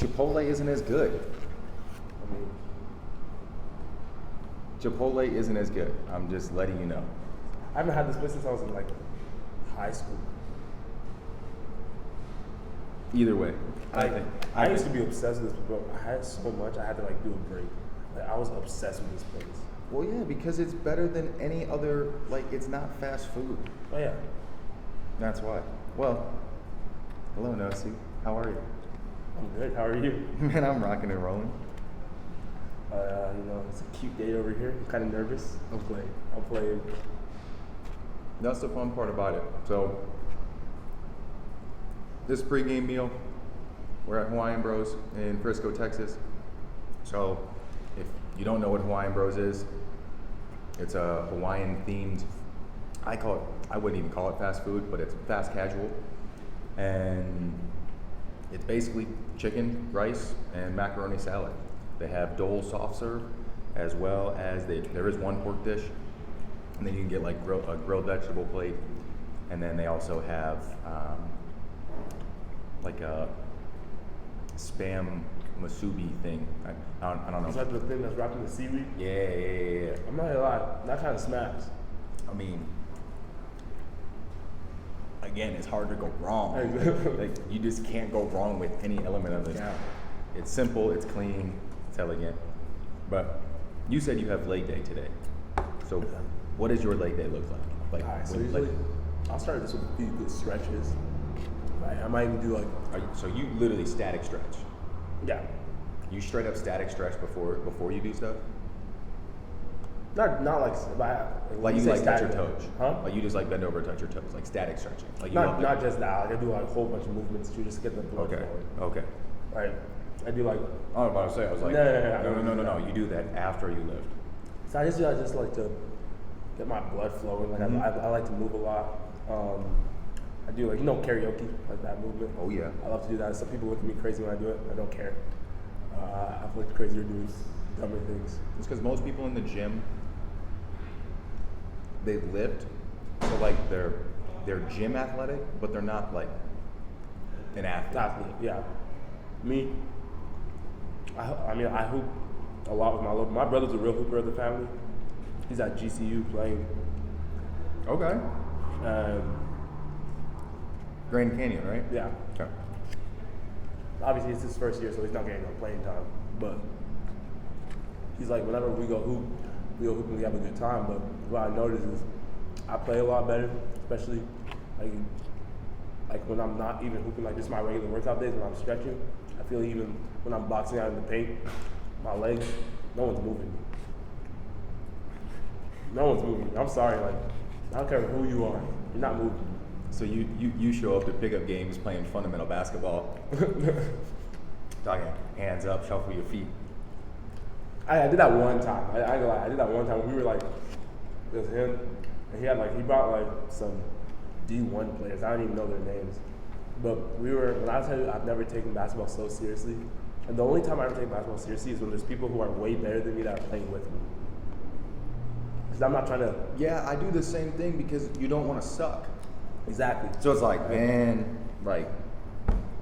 Chipotle isn't as good. I mean, Chipotle isn't as good. I'm just letting you know. I haven't had this place since I was in like high school. Either way, I used to be obsessed with this, but I had so much I had to like do a break. Like I was obsessed with this place. Well, yeah, because it's better than any other. Like, it's not fast food. Oh yeah. That's why. Well, hello, Nosy. How are you? I'm good. How are you? Man, I'm rocking and rolling. It's a cute day over here. I'm kind of nervous. I'm playing. That's the fun part about it. So, this pregame meal, we're at Hawaiian Bros in Frisco, Texas. So, if you don't know what Hawaiian Bros is, it's a Hawaiian themed, I wouldn't even call it fast food, but it's fast casual. And it's basically chicken, rice, and macaroni salad. They have Dole soft serve, as well as there is one pork dish, and then you can get like a grilled vegetable plate, and then they also have like a spam masubi thing. I don't know. Is that the thing that's wrapped in the seaweed? Yeah. I'm not gonna lie, that kind of smacks. I mean, again, it's hard to go wrong. Like, you just can't go wrong with any element of it. Yeah. It's simple, it's clean, it's elegant. But you said you have leg day today. So what does your leg day look like? Alright, so usually I'll start this with a few good stretches. I might even do So you literally static stretch? yeah. You straight up static stretch before you do stuff? Not like Like you like touch your static, toes? huh? Like you just like bend over and touch your toes, like static stretching? Like Not just that. Like I do like a whole bunch of movements to just get the blood flowing. Okay. Like I do like I was about to say, I was like, no. You do that after you lift. so I just like to get my blood flowing. Like I like to move a lot. I do like karaoke, like that movement. Oh yeah. I love to do that. Some people look at me crazy when I do it. I don't care. I've looked crazier doing dumber things. It's because most people in the gym, they lift, so like they're gym athletic, but they're not like an athlete. Yeah. Me, I hoop a lot with my brother's a real hooper of the family. He's at GCU playing. Okay. Grand Canyon, right? Yeah. Okay. Obviously, it's his first year, so he's not getting no playing time. But he's like, whenever we go hoop and we have a good time. But what I notice is I play a lot better, especially like when I'm not even hooping. Like this is my regular workout days when I'm stretching. I feel even when I'm boxing out in the paint, my legs, no one's moving. No one's moving. I'm sorry, like I don't care who you are, you're not moving. So you show up to pick up games playing fundamental basketball. Talking hands up, shuffle your feet. I did that one time. I ain't gonna lie. I did that one time. We were like, it was him, and he brought like some D1 players. I don't even know their names, but when I tell you, I've never taken basketball so seriously. And the only time I ever take basketball seriously is when there's people who are way better than me that are playing with me. Because I'm not trying to. Yeah, I do the same thing because you don't want to suck. Exactly. So it's like, man, like,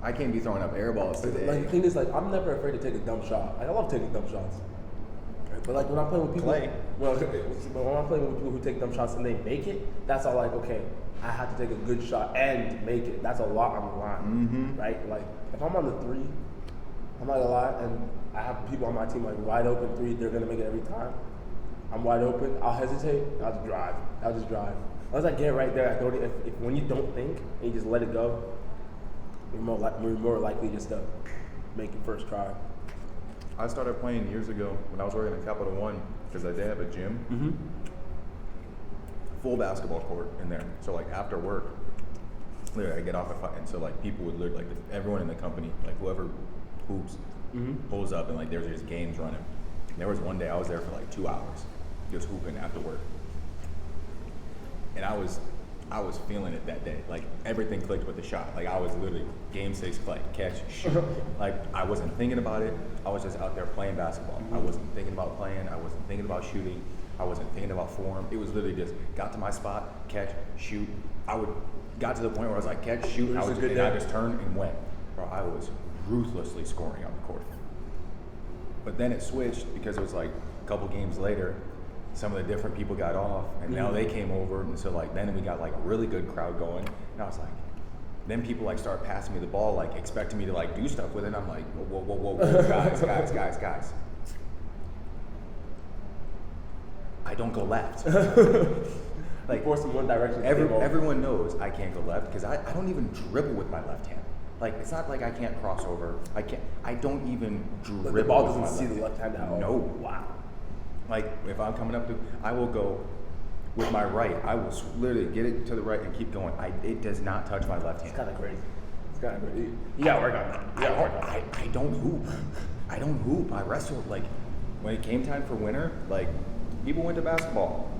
I can't be throwing up air balls today. Like the thing is, like, I'm never afraid to take a dumb shot. Like, I love taking dumb shots. But like when I'm playing with people, but when I'm playing with people who take dumb shots and they make it, that's all like, okay, I have to take a good shot and make it. That's a lot on the line, right? Like if I'm on the three, I'm not gonna lie, and I have people on my team like wide open three, they're gonna make it every time. I'm wide open. I'll hesitate. I'll just drive. Once I get right there, I don't. If when you don't think and you just let it go, you're more likely just to make it first try. I started playing years ago when I was working at Capital One because I did have a gym. Full basketball court in there. So like after work, literally I get off at 5, and so like people would literally, like everyone in the company, like whoever hoops, pulls up and like there's just games running. And there was one day I was there for like 2 hours, just hooping after work. And I was feeling it that day. Like everything clicked with the shot. Like I was literally game 6 play, catch, shoot. Like I wasn't thinking about it. I was just out there playing basketball. I wasn't thinking about playing. I wasn't thinking about shooting. I wasn't thinking about form. It was literally just got to my spot, catch, shoot. Got to the point where I was like catch, shoot. I just turned and went. Bro, I was ruthlessly scoring on the court. But then it switched because it was like a couple games later, some of the different people got off, and now they came over, and so like then we got like a really good crowd going, and I was like, then people like start passing me the ball, like expecting me to like do stuff with it, and I'm like, whoa, guys. I don't go left. Like force in one direction. Everyone knows I can't go left because I don't even dribble with my left hand. Like it's not like I can't cross over. I don't even dribble. But the ball with doesn't my see the left hand at all. No. Wow. Like if I'm coming up to, I will go with my right. I will literally get it to the right and keep going. It does not touch my left hand. It's kind of crazy. You gotta work on that. I don't hoop. I don't hoop. I wrestle. Like when it came time for winter, like people went to basketball.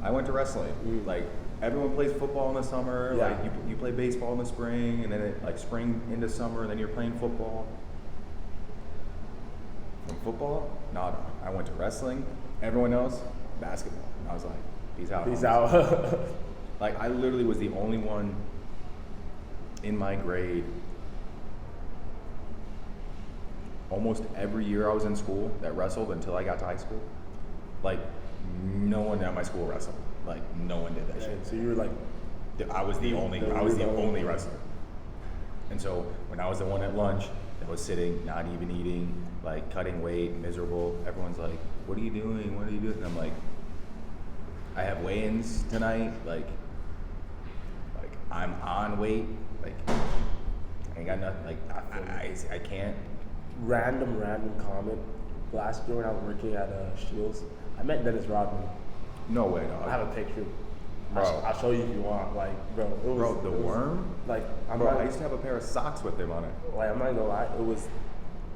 I went to wrestling. Like everyone plays football in the summer. Yeah. Like you play baseball in the spring, and then like spring into summer, and then you're playing football. From football, nada. I went to wrestling. Everyone else, basketball. And I was like, peace out. Peace out. Like I literally was the only one in my grade. Almost every year I was in school that wrestled until I got to high school. Like no one at my school wrestled. Like no one did that shit. So you were like, I was the only wrestler. And so when I was the one at lunch that was sitting, not even eating, like cutting weight, miserable, everyone's like, what are you doing? What are you doing? And I'm like, I have weigh-ins tonight. Like I'm on weight. Like I ain't got nothing. Like I can't. Random comment. Last year when I was working at Shields, I met Dennis Rodman. No way, dog. I have a picture. Bro. I'll show you if you want. Like, bro, The worm? Like, I used to have a pair of socks with him on it. Like, I'm not gonna lie, it was,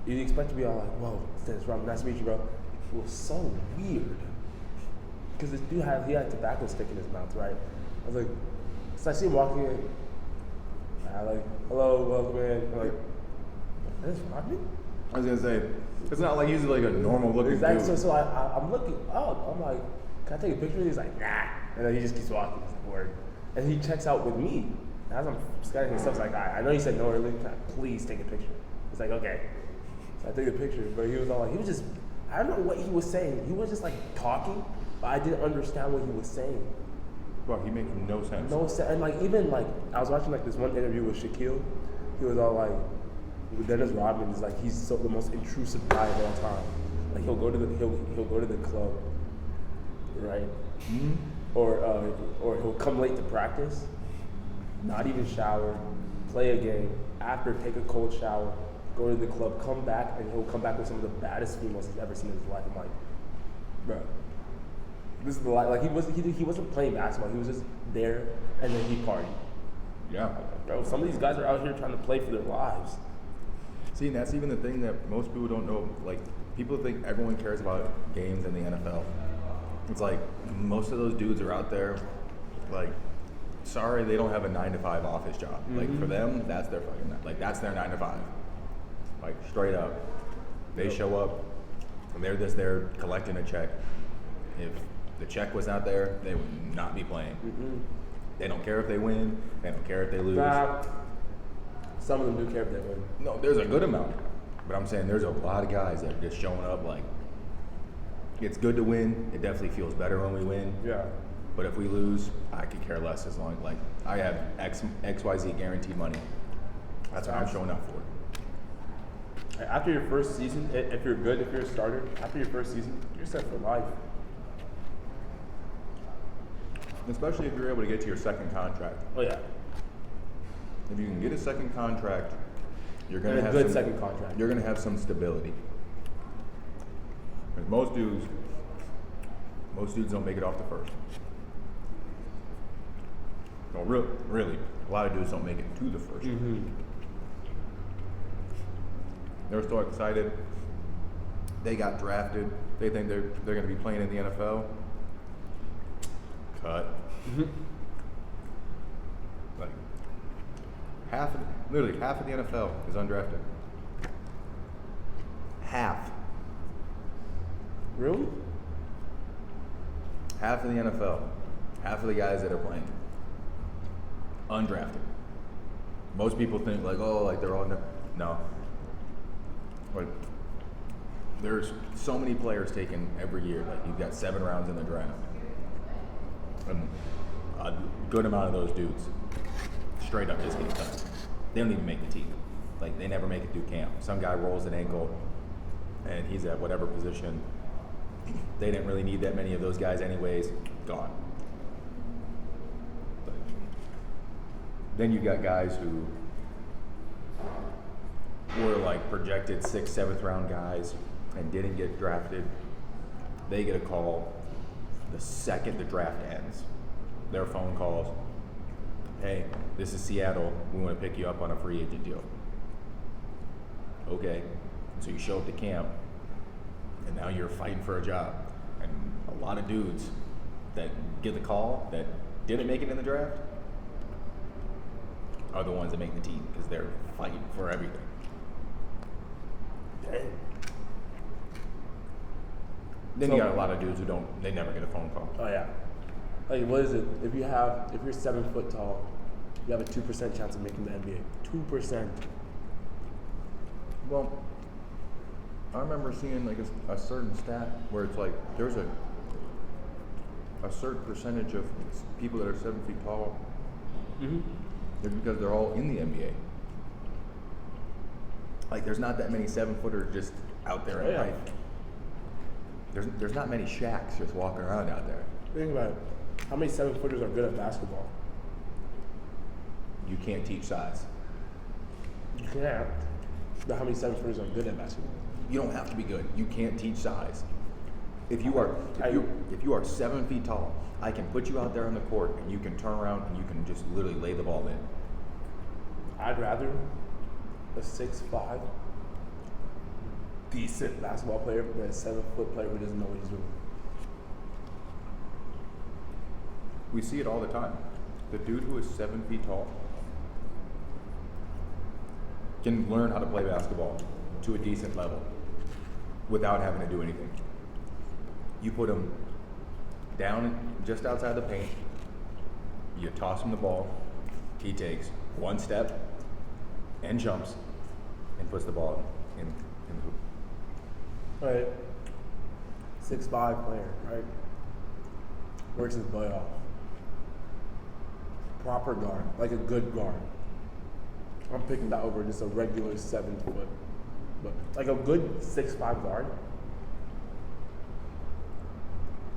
you'd expect to be all like, whoa, it's Dennis Rodman, nice to meet you, bro. It was so weird. Because this dude he had a tobacco stick in his mouth, right? I was like, so I see him walking in. I like, hello, welcome in. I'm like, Dennis Rodman? I was gonna say, it's not like he's like a normal looking exactly. dude. So I'm looking up. I'm like, can I take a picture? He's like, nah. And then he just keeps walking. He's like, word. And he checks out with me. And as I'm scanning his stuff, like, I know you said no earlier. Can I please take a picture? He's like, okay. So I take a picture. But he was all like, he was just, I don't know what he was saying. He was just like talking, but I didn't understand what he was saying. Bro, he makes no sense. No sense. And like even like I was watching like this one interview with Shaquille. He was all like, Dennis Rodman is like he's the most intrusive guy of all time. Like he'll go to the club, right? Mm-hmm. Or he'll come late to practice, not even shower, play a game, after take a cold shower, go to the club, come back, and he'll come back with some of the baddest females he's ever seen in his life. I'm like, bro, this is the life. Like he wasn't playing basketball. He was just there, and then he partied. Yeah. Bro, some of these guys are out here trying to play for their lives. See, and that's even the thing that most people don't know. Like, people think everyone cares about games in the NFL. It's like, most of those dudes are out there, like, sorry they don't have a 9-to-5 office job. Mm-hmm. Like, for them, that's their fucking, like, that's their 9-to-5. Like, straight up. They show up, and they're just there collecting a check. If the check was not there, they would not be playing. Mm-hmm. They don't care if they win. They don't care if they lose. Some of them do care if they win. No, there's a good amount. But I'm saying there's a lot of guys that are just showing up like, it's good to win. It definitely feels better when we win. Yeah. But if we lose, I could care less as long like I have XYZ guaranteed money. That's what I'm showing up for. After your first season, if you're good, if you're a starter, after your first season, you're set for life. Especially if you're able to get to your second contract. Oh yeah. If you can get a second contract, you're gonna have good second contract. You're gonna have some stability. Because most dudes don't make it off the first. No, really, a lot of dudes don't make it to the first. Mm-hmm. They're so excited. They got drafted. They think they're gonna be playing in the NFL. Cut. Mm-hmm. Like literally half of the NFL is undrafted. Half. Really? Half of the NFL. Half of the guys that are playing. Undrafted. Most people think like, oh, like they're all no. Like, there's so many players taken every year. Like, you've got 7 rounds in the draft. And a good amount of those dudes straight up just get cut. They don't even make the team. Like, they never make it through camp. Some guy rolls an ankle, and he's at whatever position. They didn't really need that many of those guys anyways. Gone. But then you got guys who were like projected 6th, 7th round guys and didn't get drafted. They get a call the second the draft ends. Their phone calls, hey, this is Seattle. We want to pick you up on a free agent deal. Okay. So you show up to camp, and now you're fighting for a job. And a lot of dudes that get the call that didn't make it in the draft are the ones that make the team because they're fighting for everything. Dang. Then you got a lot of dudes who they never get a phone call. Oh yeah. Like, what is it? If you're 7 foot tall, you have a 2% chance of making the NBA. 2%. Well, I remember seeing like a certain stat where it's like there's a certain percentage of people that are 7 feet tall. Mm-hmm. It's because they're all in the NBA. Like, there's not that many 7-footers just out there in life. There's not many Shaqs just walking around out there. Think about it. How many 7-footers are good at basketball? You can't teach size. You can't. But how many 7-footers are good at basketball? You don't have to be good. You can't teach size. If you are 7 feet tall, I can put you out there on the court and you can turn around and you can just literally lay the ball in. I'd rather a 6'5" decent basketball player than a 7-foot player who doesn't know what he's doing. We see it all the time. The dude who is 7 feet tall can learn how to play basketball to a decent level without having to do anything. You put him down just outside the paint, you toss him the ball, he takes 1 step and jumps and puts the ball in the hoop. Right. 6'5" player, right? Works his butt off. Proper guard, like a good guard. I'm picking that over just a regular 7 foot. But like a good 6'5" guard.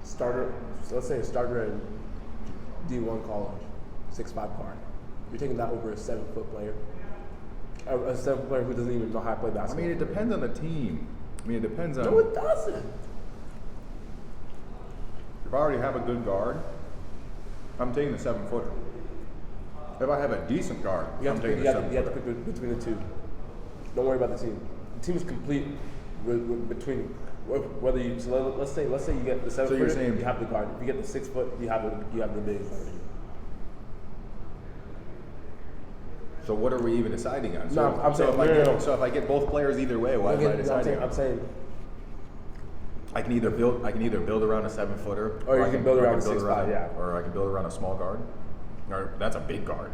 Starter, so let's say a starter in D1 college, 6'5" guard. You're taking that over a 7-foot player. A 7-foot player who doesn't even know how to play I basketball. mean, it depends on the team. I mean, it depends on. No, it doesn't. If I already have a good guard, I'm taking the 7-footer. If I have a decent guard, I'm taking the 7-footer. You have to pick between the two. Don't worry about the team. The team is complete between whether you. So let's say you get the 7-footer, you're saying you have the guard. If you get the 6 foot, you have the big guard. So what are we even deciding on? No, I'm saying So if I get both players either way, why am I deciding? I'm saying I can either build around a 7-footer, or you can build around a 6'5", yeah, or I can build around a small guard. Or that's a big guard.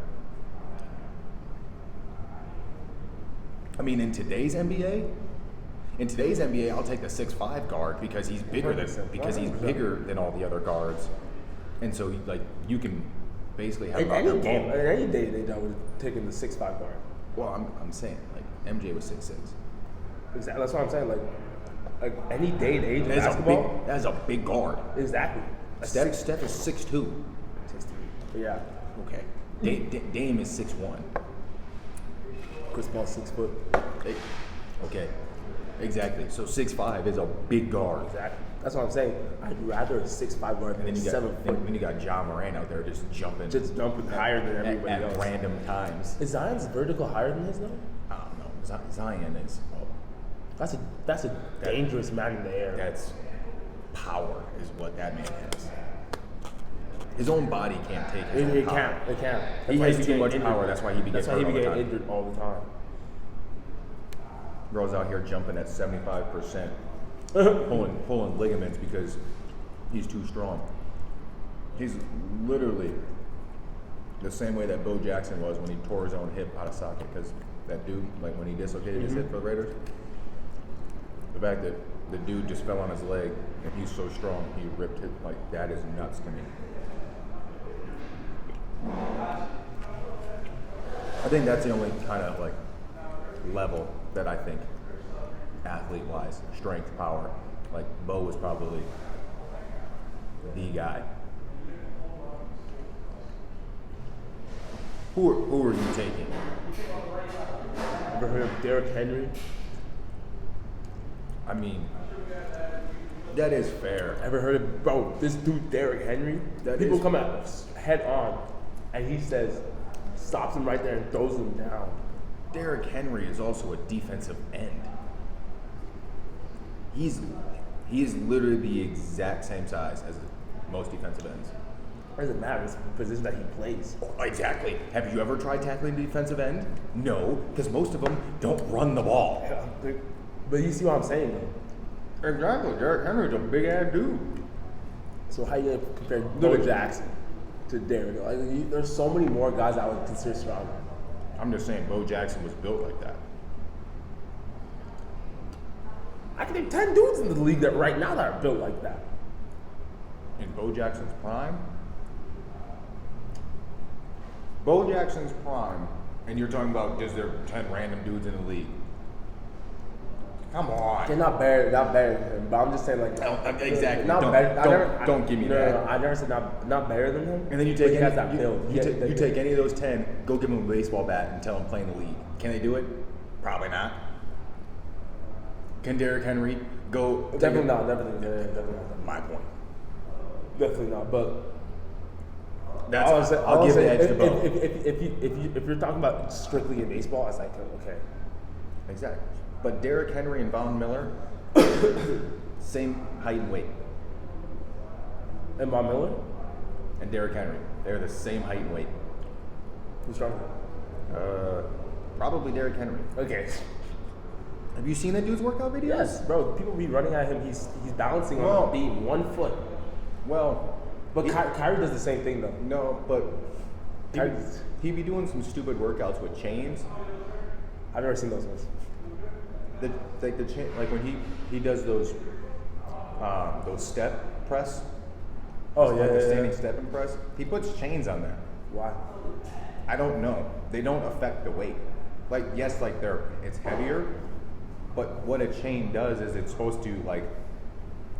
I mean, in today's NBA, I'll take the 6'5" guard because he's bigger than all the other guards, and so like you can basically have any game, any day they would have taken the 6'5" guard. Well, I'm saying like MJ was 6'6". Exactly. That's what I'm saying. Like any day and age of basketball, that's a big guard. Exactly. Steph is 6'2". 6'3". Yeah. Okay. Dame is 6'1". Chris Paul 6 foot. Okay. Exactly. So 6'5" is a big guard. Exactly. That's what I'm saying. I'd rather a 6'5" guard than a 7 foot. Then you got Ja Morant out there just jumping higher than everybody else at random times. Is Zion's vertical higher than his though? I don't know. Zion is. That's a dangerous man in the air. That's power is what that man has. His own body can't take it. It can't. He has too much power. That's why he be getting injured all the time. Girls out here jumping at 75%, pulling ligaments because he's too strong. He's literally the same way that Bo Jackson was when he tore his own hip out of socket because that dude, like when he dislocated his hip for the Raiders, The fact that the dude just fell on his leg and he's so strong, he ripped it, like, that is nuts to me. I think that's the only kind of like level that I think athlete-wise, strength, power, like Bo was probably the guy. Who are you taking? Ever heard of Derrick Henry? I mean, that is fair. Ever heard of, bro, this dude Derrick Henry? People come out head on, and he says, stops him right there and throws him down. Derrick Henry is also a defensive end. He's literally the exact same size as most defensive ends. It doesn't matter, it's the position that he plays. Oh, exactly. Have you ever tried tackling a defensive end? No, because most of them don't run the ball. Yeah, but you see what I'm saying, though? Exactly. Derrick Henry's a big ass dude. So how you compare Bo Jackson to Derrick? Like, there's so many more guys I would consider stronger. I'm just saying, Bo Jackson was built like that. I can name 10 dudes in the league that right now that are built like that. In Bo Jackson's prime? Bo Jackson's prime, and you're talking about just there 10 random dudes in the league. Come on. They're not better than him, but I'm just saying like exactly. Not better. Don't give me that. No, I never said not better than him. And then you but take he has that build. you take any of those 10, go give them a baseball bat and tell them play in the league. Can they do it? Probably not. Can Derrick Henry go? Definitely not. Definitely not. My point. Definitely not. But I'll give the edge to Bo. If you're talking about strictly in baseball, it's like okay. Exactly. But Derrick Henry and Von Miller, same height and weight. And Von Miller? And Derrick Henry, they're the same height and weight. Who's stronger? Probably Derrick Henry. Okay. Have you seen that dude's workout videos? Yes, bro. People be running at him. He's balancing on being 1 foot. Well, but Kyrie does the same thing though. No, but he be doing some stupid workouts with chains. I've never seen those ones. Like when he does those step press. Oh yeah, the standing step and press. He puts chains on there. Why? I don't know. They don't affect the weight. Like yes, like it's heavier, but what a chain does is it's supposed to like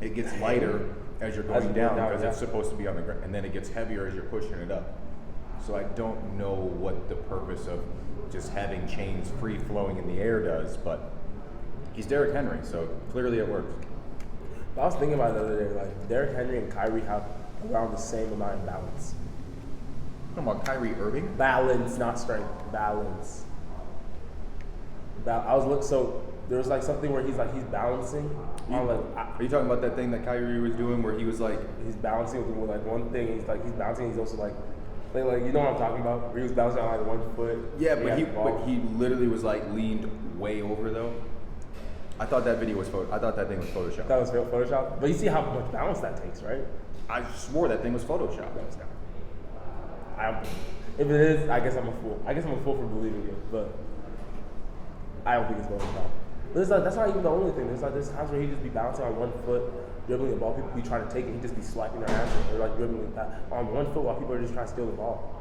it gets lighter as you're going down because it's supposed to be on the ground, and then it gets heavier as you're pushing it up. So I don't know what the purpose of just having chains free flowing in the air does, but he's Derrick Henry, so clearly it works. I was thinking about it the other day, like Derrick Henry and Kyrie have around the same amount of balance. Talking about Kyrie Irving? Balance, not strength. Balance. So there was like something where he's balancing on like. Are you talking about that thing that Kyrie was doing where he was like he's balancing with like one thing? He's balancing. He's also like you know what I'm talking about? Where he was balancing on like 1 foot. Yeah, but he literally was like leaned way over though. I thought that thing was Photoshop. That was real Photoshop. But you see how much balance that takes, right? I swore that thing was Photoshop. No, it's not. If it is, I guess I'm a fool. I guess I'm a fool for believing it, but I don't think it's Photoshop. That's not even the only thing. There's times where he just be bouncing on 1 foot, dribbling the ball. People be trying to take it. He just be swiping their hands or like dribbling that on 1 foot while people are just trying to steal the ball.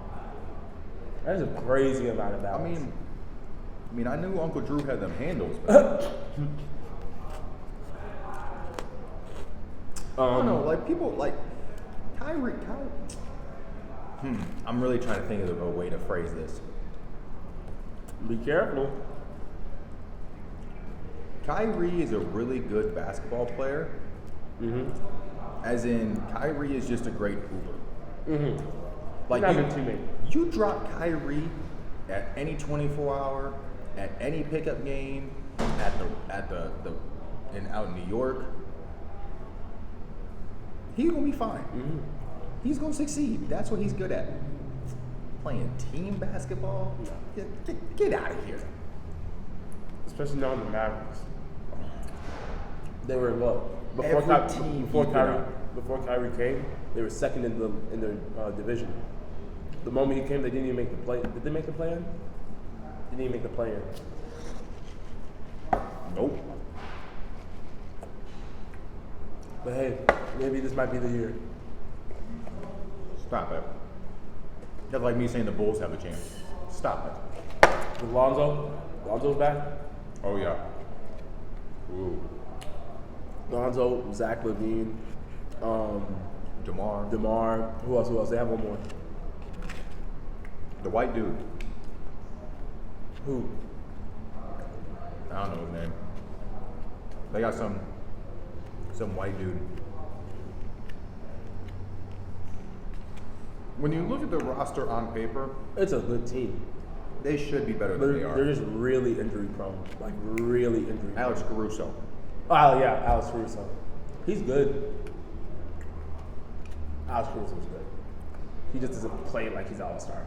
That is a crazy amount of balance. I mean, I knew Uncle Drew had them handles, but I don't know, like people like Kyrie. I'm really trying to think of a way to phrase this. Be careful. Kyrie is a really good basketball player. Mm-hmm. As in, Kyrie is just a great hooper. Mm-hmm. Like you drop Kyrie at any 24-hour, at any pickup game, out in New York, he's gonna be fine. Mm-hmm. He's gonna succeed. That's what he's good at. Playing team basketball, get out of here. Especially now in the Mavericks. They were what? Before Kyrie came, they were second in their division. The moment he came, they didn't even make the play. Did they make the play-in? Didn't even make the play-in. Nope. Maybe this might be the year. Stop it. That's like me saying the Bulls have a chance. Stop it. With Lonzo's back. Oh yeah. Ooh. Lonzo, Zach LaVine, DeMar. Who else? They have one more. The white dude. Who? I don't know his name. They got some white dude. When you look at the roster on paper, It's a good team. they should be better than they They're are. just really injury prone. Like really injury prone. Alex Caruso. Oh yeah, Alex Caruso. He's good. Alex Caruso's good. He just doesn't play like he's all-star.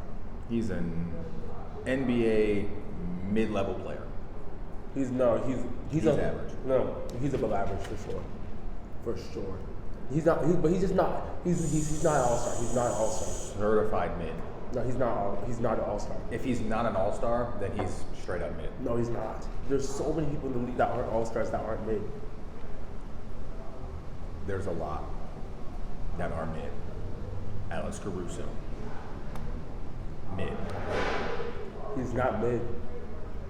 He's an NBA mid-level player. He's average. No, he's above average for sure. For sure. He's not. He's just not. He's not an all-star. He's not an all-star. Certified mid. No, he's not an all-star. If he's not an all-star, then he's straight up mid. No, he's not. There's so many people in the league that aren't all-stars that aren't mid. There's a lot that are mid. Alex Caruso. Mid. He's not mid.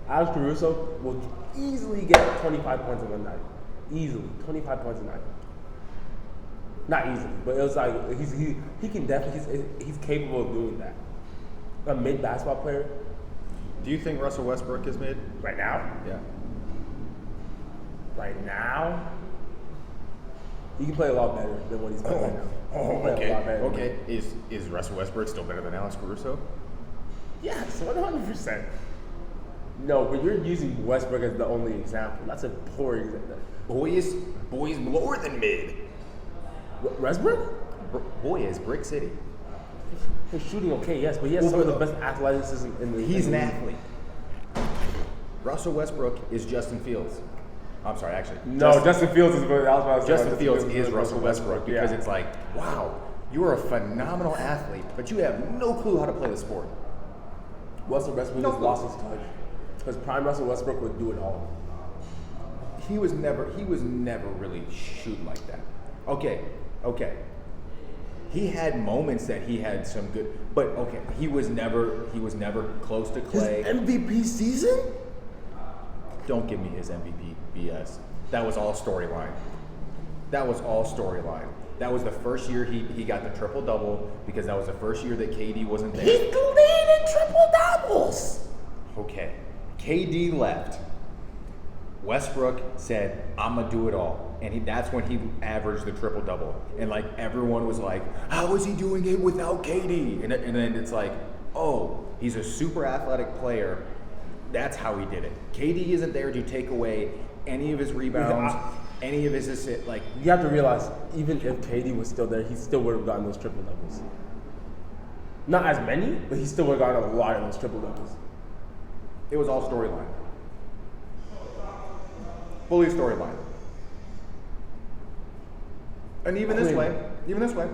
Alex Caruso will easily get 25 points in one night. Easily, 25 points a night. Not easily, but it was like he can definitely he's capable of doing that. A mid basketball player Do you think Russell Westbrook is mid? right now. Yeah. Right now, he can play a lot better than what he's playing right now. He can play a lot better. Okay. Is Russell Westbrook still better than Alex Caruso? Yes, 100%. No, but you're using Westbrook as the only example. That's a poor example. Boys lower than mid. Westbrook? Boy is Brick City. He's shooting okay, yes, but he has some of the best athleticism in the He's in an the athlete. Russell Westbrook is Justin Fields. I'm sorry, actually. No, Justin Fields is good. Justin Fields is Russell Westbrook because yeah. it's like, wow, you are a phenomenal athlete, but you have no clue how to play the sport. Russell Westbrook No. just lost his touch. Because prime Russell Westbrook would do it all. He was never really shoot like that. Okay. He had moments that he had some good, but okay, he was never close to Clay. His MVP season? Don't give me his MVP BS. That was all storyline. That was the first year he got the triple double because that was the first year that KD wasn't there. He's leading in triple doubles. Okay. KD left. Westbrook said, I'm going to do it all. And that's when he averaged the triple double. And like everyone was like, how is he doing it without KD? And then it's like, oh, he's a super athletic player. That's how he did it. KD isn't there to take away any of his rebounds, any of his assists. Like, You have to realize, even if KD was still there, he still would have gotten those triple doubles. Not as many, but he still would have gotten a lot of those triple doubles. it was all storyline. Fully storyline. And even this way,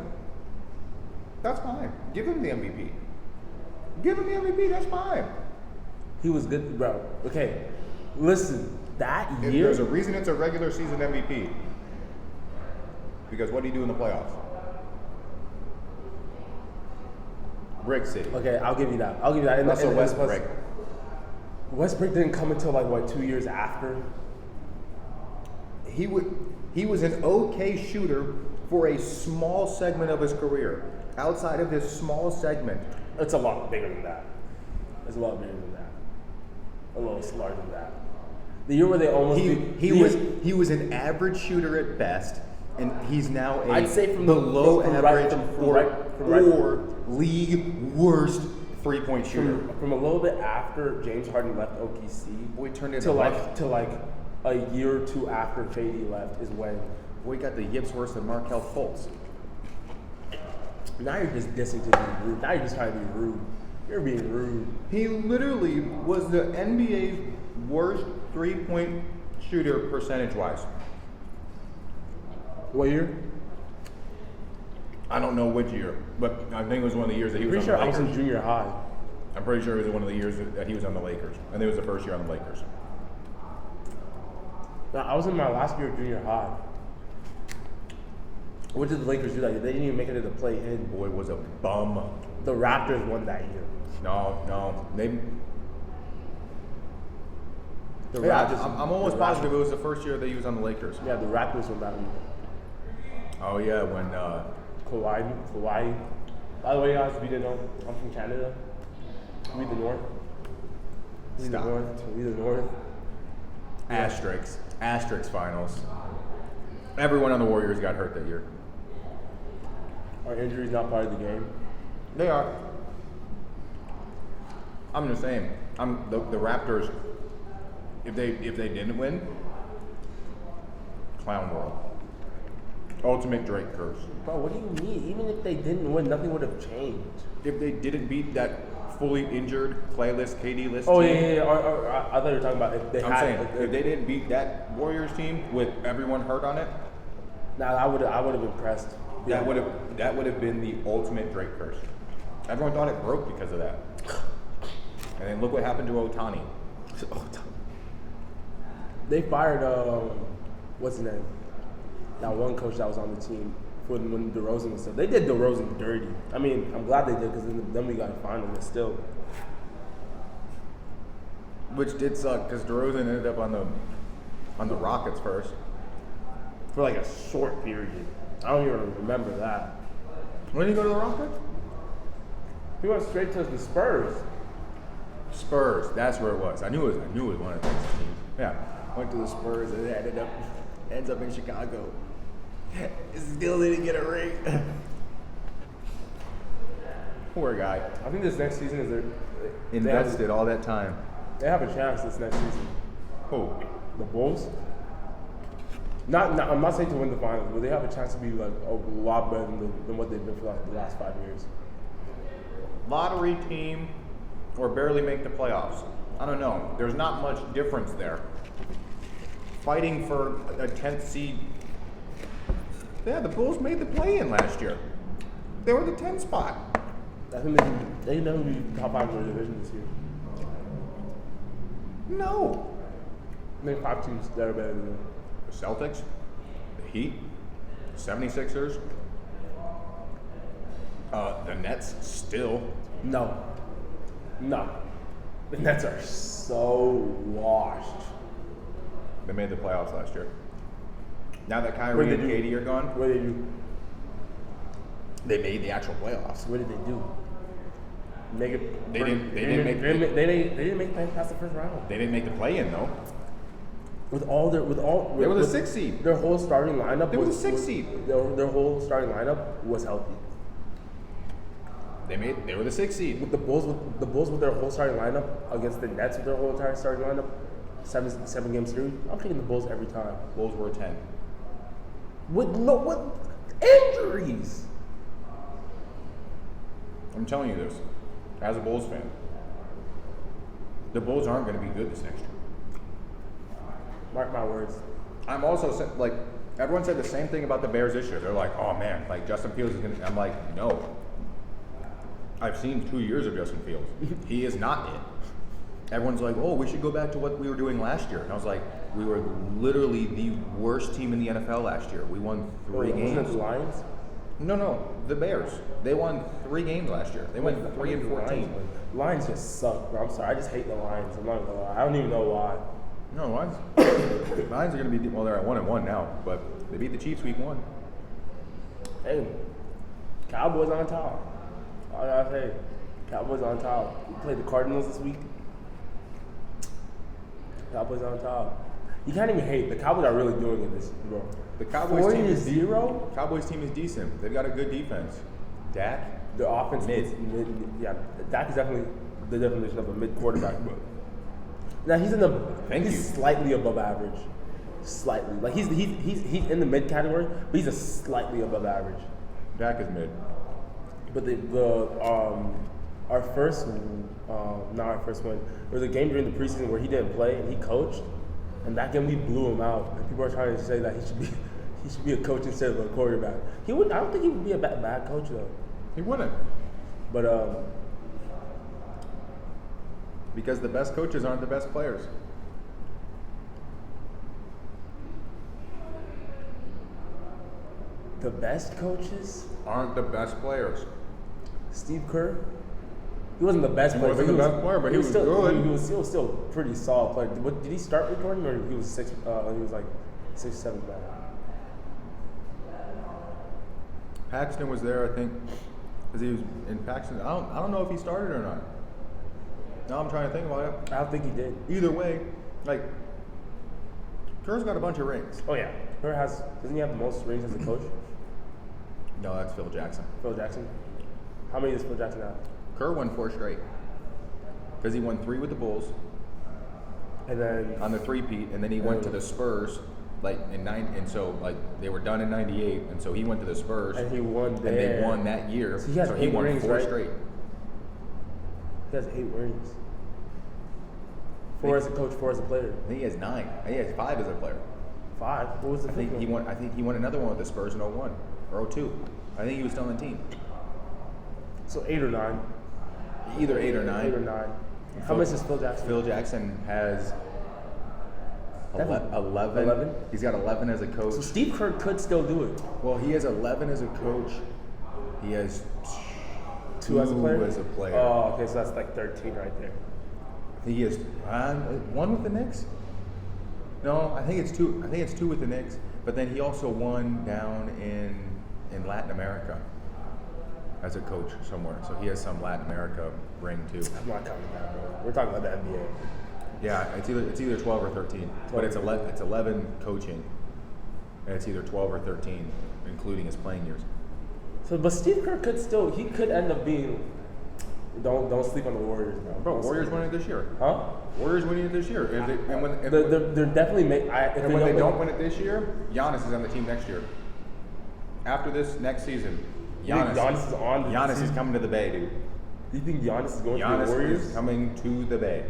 that's fine. Give him the MVP. That's fine. He was good, bro. Okay, listen, that year. There's a reason it's a regular season MVP. Because what do you do in the playoffs? Brick City. Okay, I'll give you that. And Russell Westbrook. Westbrook didn't come until like what, 2 years after? He was an okay shooter for a small segment of his career. Outside of this small segment, It's a lot bigger than that. It's a lot bigger than that. A little larger than that. The year where they almost he was an average shooter at best, and he's now a I'd say from below from average right- or league worst 3-point shooter. from a little bit after James Harden left OKC, Boy turned into to like a year or two after KD left is when. Boy got the yips worse than Markelle Fultz. Now you're just dissing to be rude. Now you're just trying to be rude. You're being rude. He literally was the NBA's worst 3-point shooter percentage-wise. What year? I don't know which year, but I think it was one of the years that he was Pretty sure on the I was Lakers. in junior high. I'm pretty sure it was one of the years that he was on the Lakers. I think it was the first year on the Lakers. No, I was in my last year of junior high. What did the Lakers do that year? They didn't even make it to the play-in. Boy was a bum. The Raptors won that year. No. The Yeah, Raptors. I'm almost positive it was the first year they used on the Lakers. Yeah, the Raptors won that year. Oh yeah, when Kawhi. By the way, guys, if you didn't know, I'm from Canada. We the North. Stop. We the North. Asterisk finals. Everyone on the Warriors got hurt that year. Are injuries not part of the game? They are. I'm just saying. The Raptors. If they didn't win, clown world. Ultimate Drake curse. Bro, what do you mean? Even if they didn't win, nothing would have changed. If they didn't beat that fully injured, playlist, KD list Oh, team. yeah. I thought you were talking about if they I'm had. saying, if they didn't beat that Warriors team with everyone hurt on it, Nah, I would have impressed. that would have been the ultimate Drake curse. Everyone thought it broke because of that. And then look what happened to Otani. They fired what's his name? That one coach that was on the team when DeRozan was still. They did DeRozan dirty. I mean, I'm glad they did because then we got to find him. But still, Which did suck because DeRozan ended up on the Rockets first. for like a short period. I don't even remember that. When did he go to the Rockets? He went straight to the Spurs. Spurs. That's where it was. I knew it was one of those teams. Yeah. Went to the Spurs and ends up in Chicago. Still didn't get a ring. Poor guy. I think this next season is their. Invested all that time. They have a chance this next season. Who? The Bulls. Not, I'm not saying to win the finals, but they have a chance to be like a lot better than what they've been for like the last 5 years. Lottery team or barely make the playoffs. I don't know. There's not much difference there. Fighting for a 10th seed. Yeah, the Bulls made the play-in last year. They were the 10th spot. I think they can definitely be top 5 in their division this year. No. Maybe 5 teams that are better than them. The Celtics, the Heat, 76ers, the Nets still. No. The Nets are so washed. They made the playoffs last year. Now that What Kyrie did and they do? KD are gone, What did they do? they made the actual playoffs. What did they do? Make it. They didn't make it past the first round. They didn't make the play-in though. They were the 6th seed. Their whole starting lineup. They were the 6th seed. Their whole starting lineup was healthy. They were the 6th seed. With the Bulls with their whole starting lineup against the Nets with their whole entire starting lineup, seven game series. I'm taking the Bulls every time. Bulls were 10. With injuries. I'm telling you this, as a Bulls fan. The Bulls aren't going to be good this next year. Mark my words. I'm also like everyone said the same thing about the Bears this year. They're like, oh man, like Justin Fields is going to. I'm like, no. I've seen 2 years of Justin Fields. He is not it. Everyone's like, oh, we should go back to what we were doing last year. And I was like, we were literally the worst team in the NFL last year. We won 3 games. Wasn't it the Lions? No, the Bears. They won 3 games last year. They went 3-14. Lions just suck, bro. I'm sorry. I just hate the Lions. I'm not gonna lie. I don't even know why. No, Lions are going to be, well, they're at 1-1 now, but they beat the Chiefs week 1. Hey, Cowboys on top. All I gotta say, Cowboys on top. We played the Cardinals this week. Cowboys on top. You can't even hate. The Cowboys are really doing it this, bro. The Cowboys team is 40-0. Cowboys team is decent. They've got a good defense. Dak, The offense Mid. is yeah. Dak is definitely the definition of a mid quarterback. Now he's slightly above average. Slightly. Like he's in the mid category, but he's a slightly above average. Dak is mid. But our first not our first win. There was a game during the preseason where he didn't play and he coached, and that game we blew him out. And people are trying to say that he should be a coach instead of a quarterback. I don't think he would be a bad coach though. He wouldn't. But Because the best coaches aren't the best players. The best coaches? aren't the best players. Steve Kerr? He wasn't the best player. Wasn't the best player, but he was still good. He was still pretty solid player. Did he start with Jordan, or he was 6? He was like 6'7" back. Paxton was there, I think, because he was in Paxton. I don't know if he started or not. Now I'm trying to think about it. I don't think he did. Either way, like Kerr's got a bunch of rings. Oh yeah, Kerr doesn't he have the most rings as a coach? No, that's Phil Jackson. Phil Jackson. How many does Phil Jackson have? Kerr won 4 straight because he won 3 with the Bulls And then on the 3-peat, and then he went to the Spurs like in and so like they were done in '98, and so he went to the Spurs and he won there. and they won that year. So he has he 8 won rings, 4 right? straight. He has 8 rings. 4 as a coach, 4 as a player. I think he has 9. I think he has 5 as a player. 5. What was the I think fifth he one? won. I think he won another one with the Spurs in 01 or 02. I think he was still on the team. So 8 or 9. Either 8 or 9. 8 or 9. How much is Phil Jackson? Phil Jackson has 11. 11? He's got 11 as a coach. So Steve Kerr could still do it. Well, he has 11 as a coach. He has 2 as a player? as a player. Oh, okay, so that's like 13 right there. He has 1 with the Knicks. No, I think it's 2. I think it's 2 with the Knicks. But then he also won down in Latin America as a coach somewhere. So he has some Latin America ring too. I'm not counting that, bro. We're talking about the NBA. Yeah, it's either 12 or 13, but it's 11 coaching, and it's either 12 or 13, including his playing years. So, but Steve Kerr could end up being. Don't sleep on the Warriors now, Bro, Warriors winning it this year. Huh? Warriors winning it this year. They're definitely And when they don't win it this year, Giannis is on the team next year. After this next season, Giannis is on. Giannis is coming to the Bay, dude. Do you think Giannis is going to the Giannis Warriors? is coming to the Bay.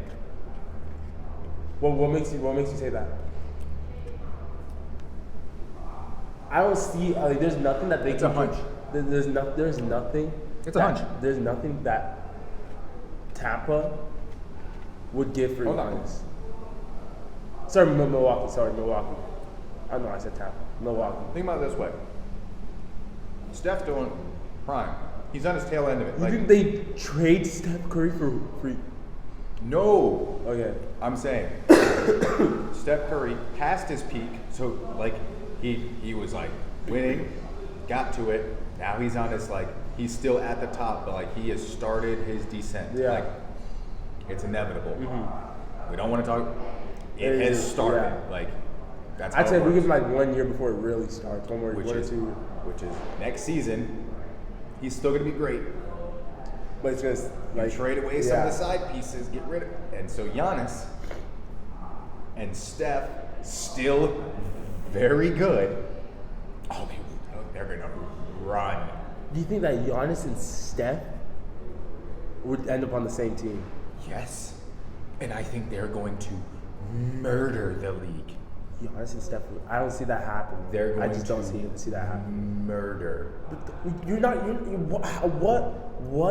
Well, what makes you say that? I don't see. There's nothing that they It's can. a hunch. There's nothing. It's a hunch. There's nothing that Tampa would give for Hold on. Giannis. Sorry, Milwaukee. I know I said Tampa. Milwaukee. Think about it this way. Steph's doing prime. He's on his tail end of it. You think they trade Steph Curry for free? No. Okay. I'm saying Steph Curry passed his peak, so like he was like winning, got to it. Now he's on his he's still at the top, but like he has started his descent. Yeah. Like it's inevitable. Mm-hmm. We don't want to talk. It has started. Yeah. Like that's. I'd how say it we give works. him 1 year before it really starts. One or 2 years. Which is next season. He's still gonna be great. But it's just You trade away some of the side pieces, get rid of it. And so Giannis and Steph still very good. Oh, they're going to run. Do you think that Giannis and Steph would end up on the same team? Yes. And I think they're going to murder the league. Giannis and Steph, I don't see that happening. They're going I just don't see that happening. Murder. What?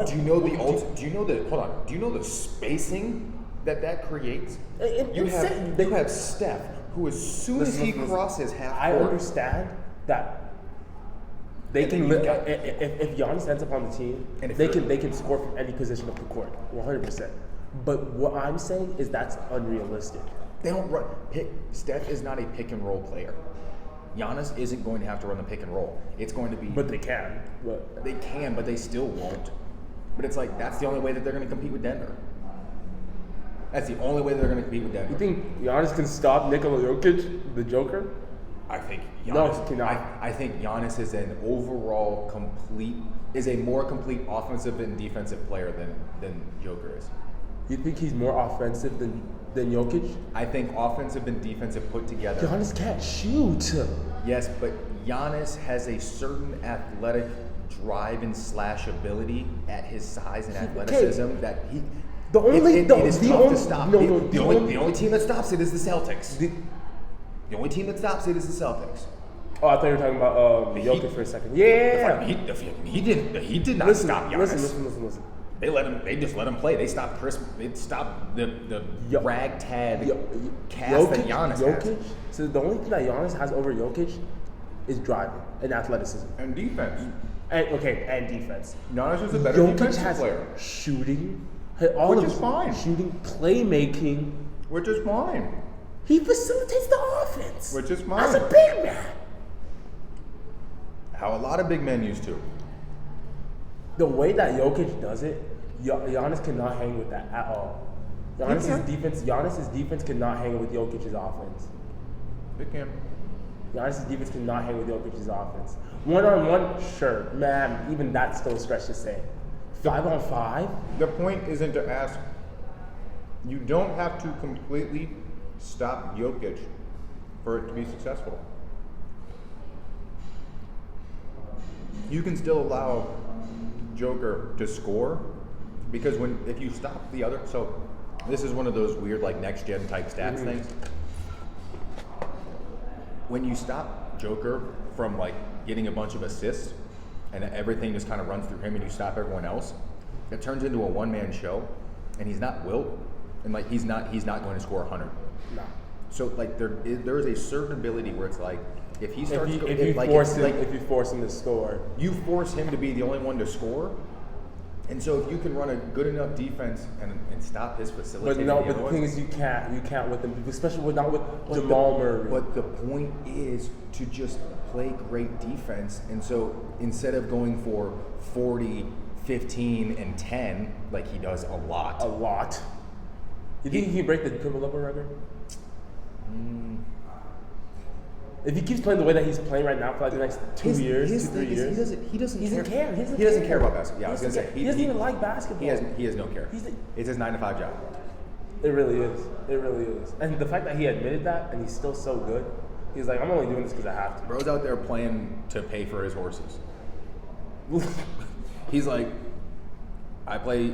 Do you know hold on. Do you know the spacing that creates? You have Steph, who as soon as he crosses half court. I understand that they can if Giannis ends up on the team, and they can score from any position of the court, 100%. But what I'm saying is that's unrealistic. They don't run. Steph is not a pick and roll player. Giannis isn't going to have to run the pick and roll. It's going to be. But they can. They can, but they still won't. But it's like that's the only way that they're going to compete with Denver. That's the only way they're going to compete with Denver. You think Giannis can stop Nikola Jokic, the Joker? I think Giannis. No, he cannot. I think Giannis is an overall a more complete offensive and defensive player than Joker is. You think he's more offensive than Jokic? I think offensive and defensive put together. Giannis can't shoot. Yes, but Giannis has a certain athletic drive and slash ability at his size and athleticism that he. The only it is tough to stop. The only team that stops it is the Celtics. The only team that stops it is the Celtics. Oh, I thought you were talking about Jokic for a second. Yeah. He did not stop Giannis. Listen. They just let him play. They stopped They stopped the ragtag cast that Giannis has. So the only thing that Giannis has over Jokic is driving and athleticism. And defense. And defense. Giannis is a better Jokic defensive has player. shooting, Which is fine. shooting, playmaking. Which is fine. He facilitates the offense. Which is fine. As a big man. How a lot of big men used to. The way that Jokic does it, Giannis cannot hang with that at all. Giannis's defense cannot hang with Jokic's offense. Big can. Giannis's defense cannot hang with Jokic's offense. 1-on-1, sure, man. Even that's still a stretch to say. 5-on-5. The point isn't to ask. You don't have to completely stop Jokic for it to be successful. You can still allow Joker to score because if you stop the other, so this is one of those weird like next gen type stats things. When you stop Joker from like getting a bunch of assists and everything just kind of runs through him and you stop everyone else, it turns into a one man show, and he's not Wilt, and like he's not going to score 100. No. So like there is a certain ability where it's like if he starts if you force him to score, you force him to be the only one to score. And so if you can run a good enough defense and stop his facilitating, but the thing is you can't with them, especially not with Jamal Murray. But the point is to just play great defense. And so instead of going for 40, 15, and 10 like he does a lot. You think he can break the triple-double record? If he keeps playing the way that he's playing right now for like the next 2 years, 3 years, he doesn't care. He He doesn't care about basketball. Yeah, I was gonna say he doesn't even like basketball. He has no care. It's his 9-to-5 job. It really is. It really is. And the fact that he admitted that and he's still so good, he's like, I'm only doing this because I have to. Bro's out there playing to pay for his horses. He's like, I play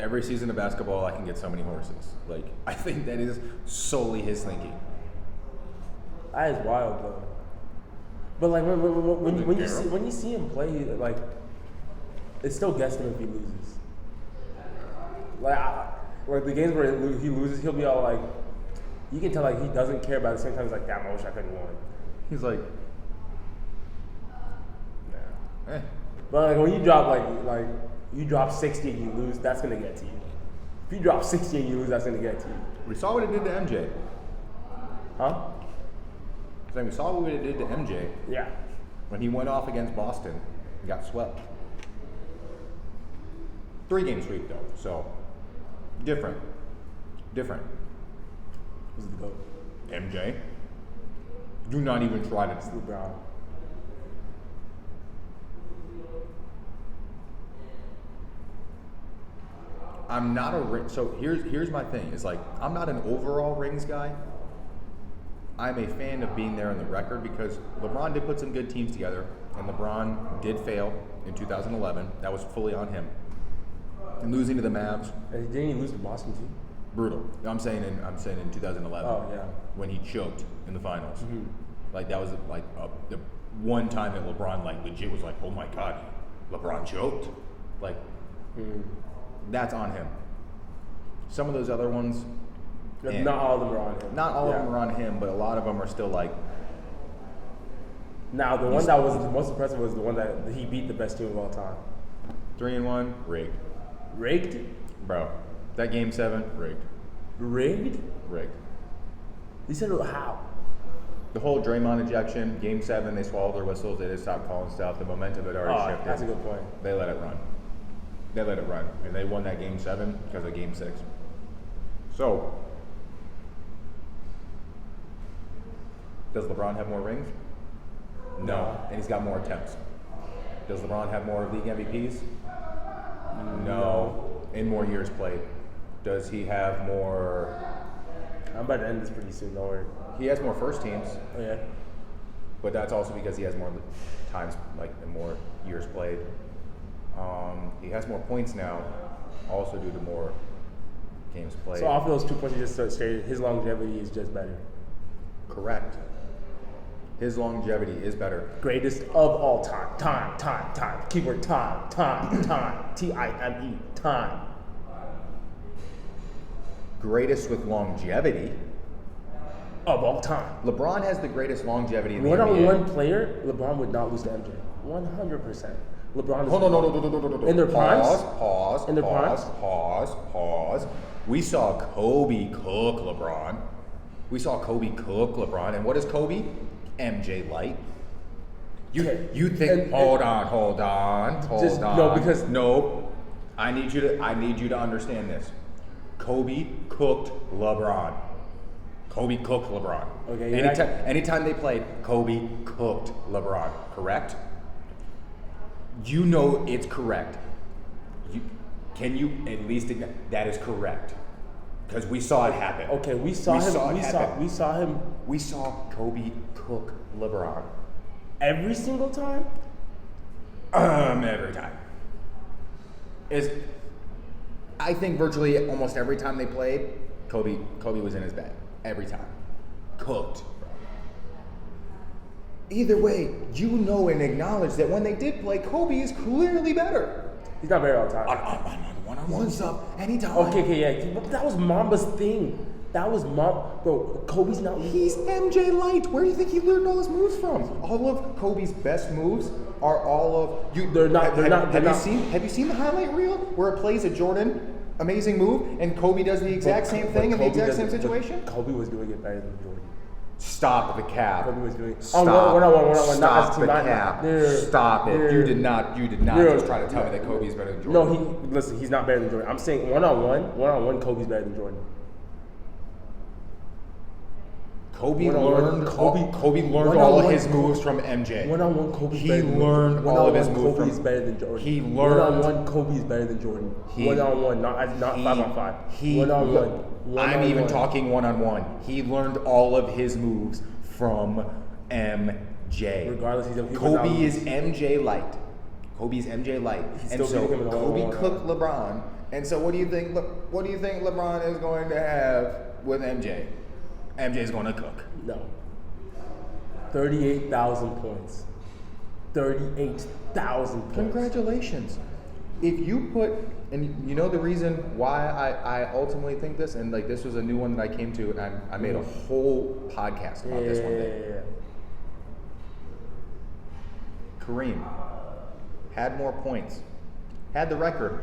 every season of basketball, I can get so many horses. Like, I think that is solely his thinking. That is wild, though. But like when you see him play, like it's still guessing him if he loses. Like the games where he loses, he'll be all like, you can tell like he doesn't care, but at the same time he's like, damn, I wish I could have won. He's like, nah. But like when you drop like you drop 60 and you lose, that's gonna get to you. If you drop 60 and you lose, that's gonna get to you. We saw what it did to MJ. Huh? So we saw what it did to MJ. Yeah. When he went off against Boston and got swept. 3-game sweep though, so different. Who's the GOAT? MJ. Do not even try to. It's Lebron. I'm not a ring. So here's my thing. Is like I'm not an overall rings guy. I'm a fan of being there on the record because LeBron did put some good teams together, and LeBron did fail in 2011. That was fully on him. And losing to the Mavs. And didn't he lose to Boston too? Brutal. I'm saying in 2011. Oh yeah. When he choked in the finals. Mm-hmm. Like that was like the one time that LeBron like legit was like, oh my god, LeBron choked. Like that's on him. Some of those other ones. Not all of them are on him. Not all of them are on him, but a lot of them are still like. Now the one that was the most impressive was the one that he beat the best team of all time. 3-1, rigged. Rigged? Bro, that game 7, rigged. Rigged? Rigged. You said how? The whole Draymond ejection, game 7, they swallowed their whistles, they just stopped calling stuff, the momentum had already shifted. That's a good point. They let it run. And they won that game 7 because of game 6. So, does LeBron have more rings? No. And he's got more attempts. Does LeBron have more league MVPs? No. And more years played. Does he have more? I'm about to end this pretty soon, don't worry. He has more first teams. Oh yeah. But that's also because he has more times, like, and more years played. He has more points now, also due to more games played. So off of those 2 points you just stated, his longevity is just better. Correct. His longevity is better. Greatest of all time. Time. Keyword time. Time. Time. Greatest with longevity. of all time. LeBron has the greatest longevity in the NBA. One-on-one player, LeBron would not lose to MJ. 100%. LeBron is No. in their primes. Pause. In their primes. Pause. We saw Kobe cook LeBron. And what is Kobe? MJ light. You think? Hold on. No, because no. I need you to understand this. Kobe cooked LeBron. Okay. Anytime they played, Kobe cooked LeBron. Correct? You know it's correct. Can you at least that is correct? Because we saw it happen. Okay, we saw him. We saw Kobe cook LeBron. Every single time? Every time. I think virtually almost every time they played, Kobe was in his bag. Every time. Cooked. Either way, you know and acknowledge that when they did play, Kobe is clearly better. He's not better all the time. On one-on-one stuff, anytime. Okay, yeah. But that was Mamba's thing. Bro, Kobe's not. He's MJ Light. Where do you think he learned all his moves from? All of Kobe's best moves are all of you. Have you seen the highlight reel where it plays a Jordan amazing move and Kobe does the exact same thing in the exact same situation? Kobe was doing it better than Jordan. Stop the cap. Kobe was doing it. Stop. One-on-one. Stop the cap. Stop it. You did not just try to tell me that Kobe is better than Jordan. No, he's not better than Jordan. I'm saying one-on-one, Kobe's better than Jordan. Kobe learned all of his moves from MJ. One-on-one, Kobe's better than Jordan. He learned all of his moves from. Kobe's better than Jordan. He learned. One-on-one, Kobe's better than Jordan. One-on-one, not 5-on-5. One-on-one. I'm even talking one-on-one. He learned all of his moves from MJ. Regardless, Kobe is MJ Light. And so Kobe cooked LeBron. And so what do you think LeBron is going to have with MJ? MJ is going to cook. No. 38,000 points. 38,000 points. Congratulations. If you put, and you know the reason why I ultimately think this, and like this was a new one that I came to, and I made a whole podcast about this one day. Kareem had more points, had the record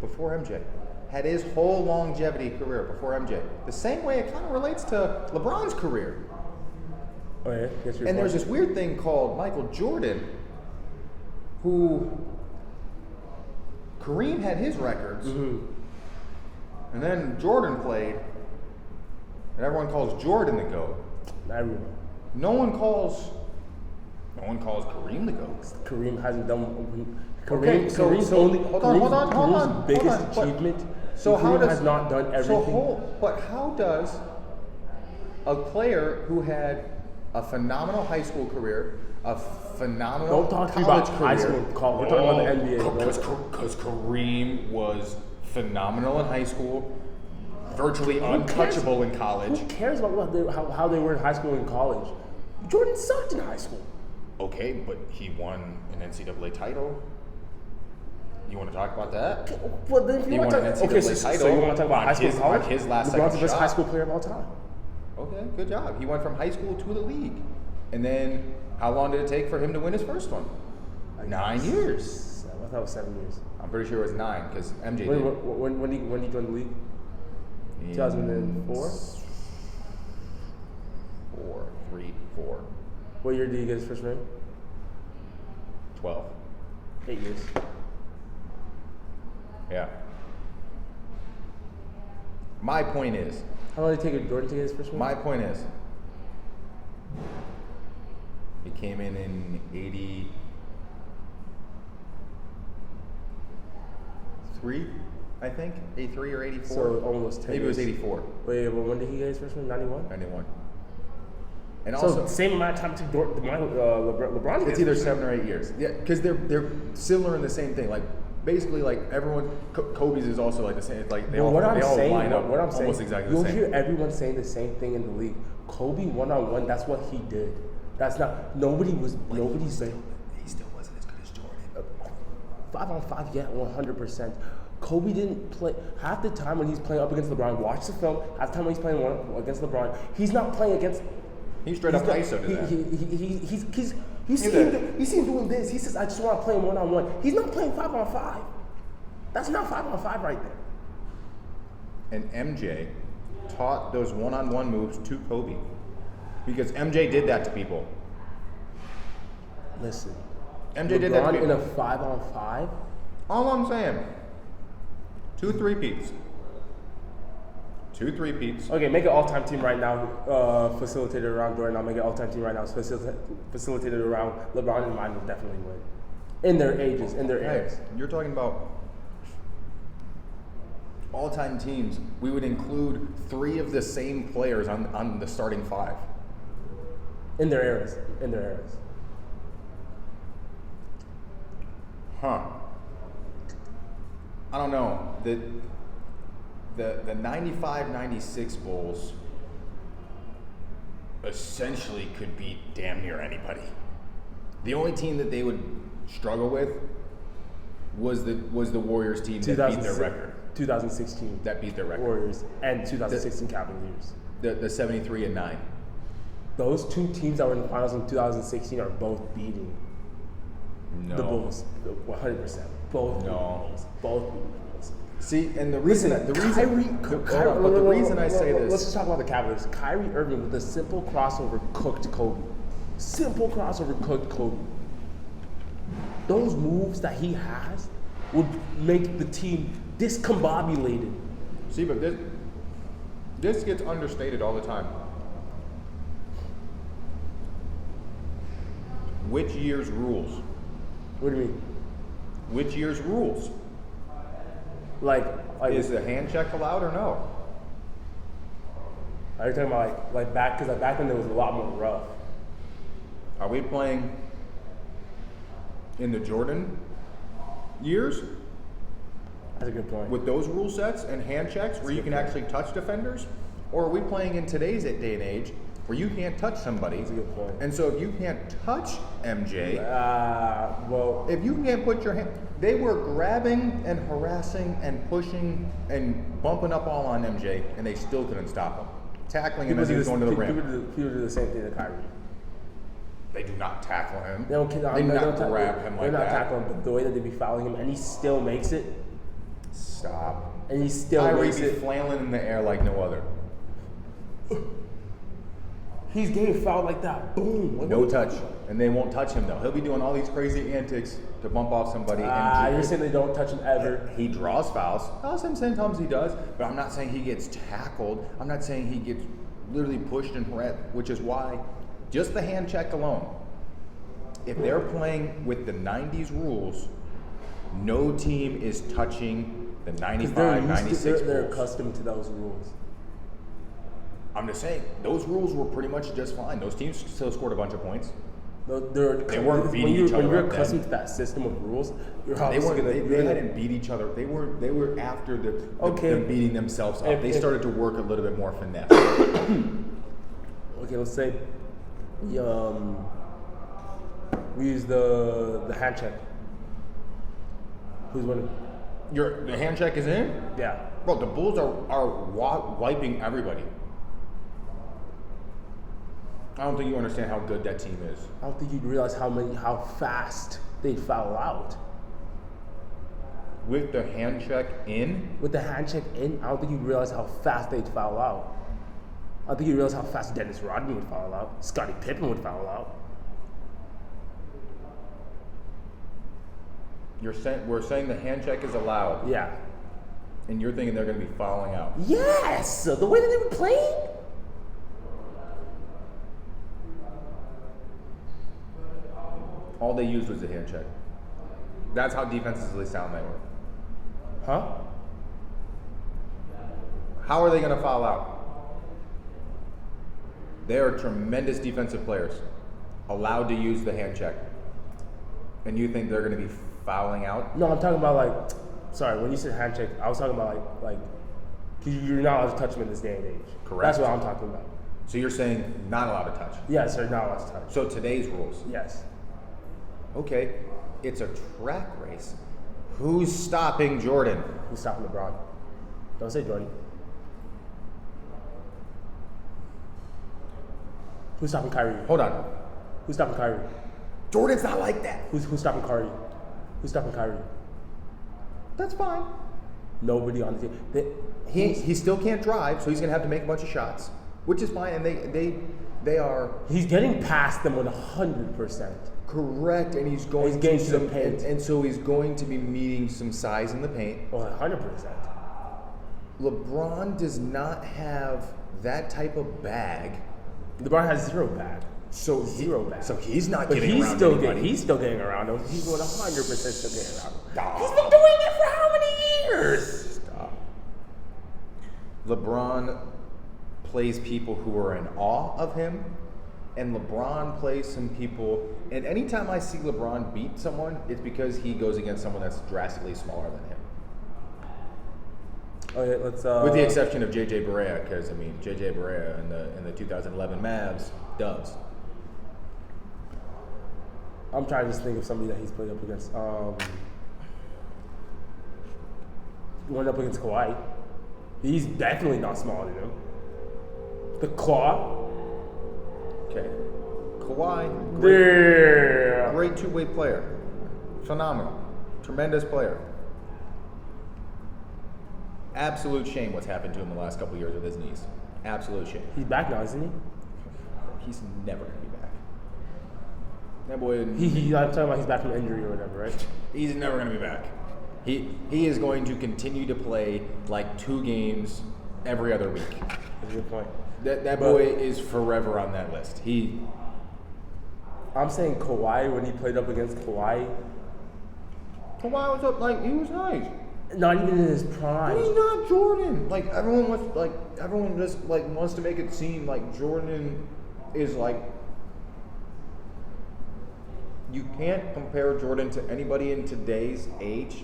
before MJ. Had his whole longevity career before MJ. The same way it kind of relates to LeBron's career. Oh yeah, and there's this weird thing called Michael Jordan, who Kareem had his records, and then Jordan played, and everyone calls Jordan the GOAT. Everyone. No one calls Kareem the GOAT. Kareem hasn't done. Kareem's biggest achievement. Kareem has not done everything. But how does a player who had a phenomenal high school career, a phenomenal college career, high school, college. We're talking about the NBA. Because Kareem was phenomenal in high school, virtually untouchable in college. Who cares about how they were in high school and college? Jordan sucked in high school. Okay, but he won an NCAA title. You want to talk about that? Well, then if you want to talk, so you want to talk about high school and college? His last LeBron's the best high school player of all time. Okay, good job. He went from high school to the league. And then, how long did it take for him to win his first one? 9 years. I thought it was 7 years. I'm pretty sure it was 9, because MJ did. When did he join the league? 2004? 4. What year did he get his first ring? 12. 8 years. Yeah. My point is. How long did it take Jordan to get his first ring? My point is. He came in 83, I think. 83 or 84. So almost 10 Maybe years. it was 84. Wait, but when did he get his first ring? 91? 91. And so also, same amount of time to LeBron. It's either 7 or 8 years. Yeah, because they're similar in the same thing. Like basically, like everyone, Kobe's is also like the same. Like they all line up almost exactly the same. You'll hear everyone saying the same thing in the league. Kobe one-on-one. That's what he did. That's not. Nobody's saying. He still wasn't as good as Jordan. 5-on-5, yeah, 100%. Kobe didn't play half the time when he's playing up against LeBron. Watch the film. Half the time when he's playing against LeBron, he's not playing against. He's straight up ISO to that. You see him doing this. He says, "I just want to play him 1-on-1." He's not playing 5-on-5. That's not 5-on-5 right there. And MJ taught those 1-on-1 moves to Kobe because MJ did that to people. Listen, MJ did that to people. in a 5-on-5. All I'm saying, 2 3-peats. 2 3-peats. Okay, make an all-time team right now, facilitated around Jordan. I'll make an all-time team right now, facilitated around LeBron, and mine will definitely win. In their ages, in their eras. You're talking about all-time teams. We would include 3 of the same players on the starting 5. In their eras. In their eras. Huh. I don't know. The 95-96 Bulls essentially could beat damn near anybody. The only team that they would struggle with was the Warriors team that beat their record. 2016. That beat their record. Warriors and 2016 Cavaliers. The 73-9. Those 2 teams that were in the finals in 2016 are both beating the Bulls. 100%. Both. No. Both beating the Bulls. See, and the reason I say this. Let's just talk about the Cavaliers. Kyrie Irving with a simple crossover cooked Kobe. Simple crossover cooked Kobe. Those moves that he has would make the team discombobulated. See, but this gets understated all the time. Which year's rules? What do you mean? Which year's rules? Like Is the hand check allowed or no? Are you talking about like back? Because back then there was a lot more rough. Are we playing in the Jordan years That's a good point. with those rule sets and hand checks where you can actually touch defenders? Or are we playing in today's day and age where you can't touch somebody? That's a good point. And so if you can't touch MJ, well, if you can't put your hand, they were grabbing and harassing and pushing and bumping up all on MJ, and they still couldn't stop him. Tackling him as he was going to the rim. People do the same thing to Kyrie. They do not tackle him. They don't grab him like that. They're not tackling him, but the way that they be fouling him, and he still makes it. Stop. And he still Kyrie makes be it. flailing in the air like no other. He's getting fouled like that. Boom. No touch. And they won't touch him though. He'll be doing all these crazy antics to bump off somebody. You're saying they don't touch him ever? He draws fouls. Sometimes he does, but I'm not saying he gets tackled. I'm not saying he gets literally pushed and harassed, which is why just the hand check alone, if they're playing with the 90s rules, no team is touching the 95, 96 rules. They're accustomed to those rules. I'm just saying, those rules were pretty much just fine. Those teams still scored a bunch of points. They weren't beating each other. When you're accustomed to that system of rules, they hadn't beat each other. They were after them beating themselves up. They started to work a little bit more finesse. Okay, let's say we use the hand check. Who's winning? The hand check is in? Yeah. Bro, the Bulls are wiping everybody. I don't think you understand how good that team is. I don't think you'd realize how fast they'd foul out. With the hand check in? With the hand check in, I don't think you'd realize how fast they'd foul out. I don't think you'd realize how fast Dennis Rodman would foul out. Scottie Pippen would foul out. We're saying the hand check is allowed. Yeah. And you're thinking they're going to be fouling out. Yes! The way that they were playing? All they used was a hand check. That's how defensively sound they were. Huh? How are they going to foul out? They are tremendous defensive players, allowed to use the hand check. And you think they're going to be fouling out? No, I'm talking about when you said hand check, I was talking about like, because you're not allowed to touch them in this day and age. Correct. That's what I'm talking about. So you're saying not allowed to touch? Yes, they're not allowed to touch. So today's rules? Yes. Okay, it's a track race. Who's stopping Jordan? Who's stopping LeBron? Don't say Jordan. Who's stopping Kyrie? Hold on. Who's stopping Kyrie? Jordan's not like that. Who's stopping Kyrie? Who's stopping Kyrie? That's fine. Nobody on the team. He still can't drive, so he's gonna have to make a bunch of shots, which is fine. And they are He's getting past them 100%. correct, and he's going getting to to the paint. and so he's going to be meeting some size in the paint. 100%. LeBron does not have that type of bag, LeBron has zero bag. so Zero bag. So he's not But getting he's around still anybody. he's still getting around. He's going 100% still getting around. Stop. He's been doing it for how many years? Stop. LeBron plays people who are in awe of him, and LeBron plays some people. And anytime I see LeBron beat someone, it's because he goes against someone that's drastically smaller than him. Okay, let's. With the exception of JJ Barea, because I mean JJ Barea in the 2011 Mavs dubs. I'm trying to just think of somebody that he's played up against. He went up against Kawhi. He's definitely not smaller than him. The Claw. Okay. Kawhi, Yeah. great two-way player, phenomenal, tremendous player. Absolute shame what's happened to him the last couple of years with his knees. Absolute shame. He's back now, isn't he? He's never gonna be back. That boy. I'm talking about he's back from injury or whatever, right? He's never gonna be back. He is going to continue to play like 2 games every other week. That's a good point. That boy is forever on that list. I'm saying Kawhi, when he played up against Kawhi, Kawhi was up like he was nice. not even in his prime. He's not Jordan. Like everyone just like wants to make it seem like Jordan is like. You can't compare Jordan to anybody in today's age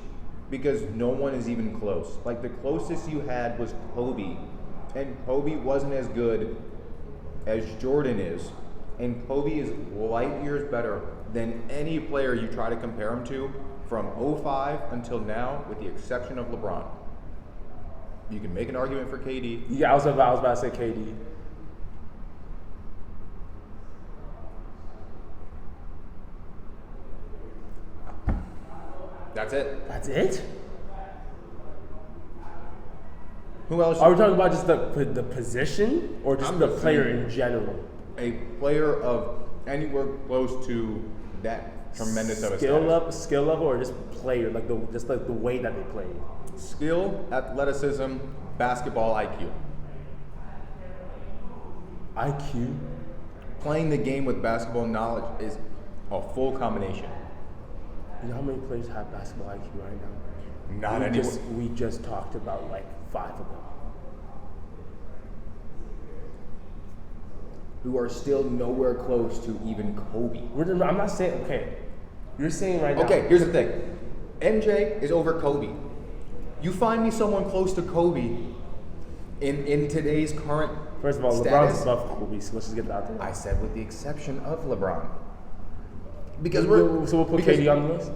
because no one is even close. Like the closest you had was Kobe, and Kobe wasn't as good as Jordan is, and Kobe is light years better than any player you try to compare him to from 05 until now, with the exception of LeBron. You can make an argument for KD. Yeah, I was about to say KD. That's it. That's it? Who else? Are we talking about just the position or just I'm the just player saying- in general? A player of anywhere close to that tremendous of a Skill level, or just player, like the way that they played. skill, athleticism, basketball IQ. IQ. Playing the game with basketball knowledge is a full combination. You know how many players have basketball IQ right now? Not anymore. We just talked about like 5 of them. Who are still nowhere close to even Kobe. I'm not saying okay. You're saying right now. Okay, here's the thing. MJ is over Kobe. You find me someone close to Kobe in today's current First of all, status, LeBron's above Kobe, so let's just get that out there. I said with the exception of LeBron. Because So we'll put KD on the list?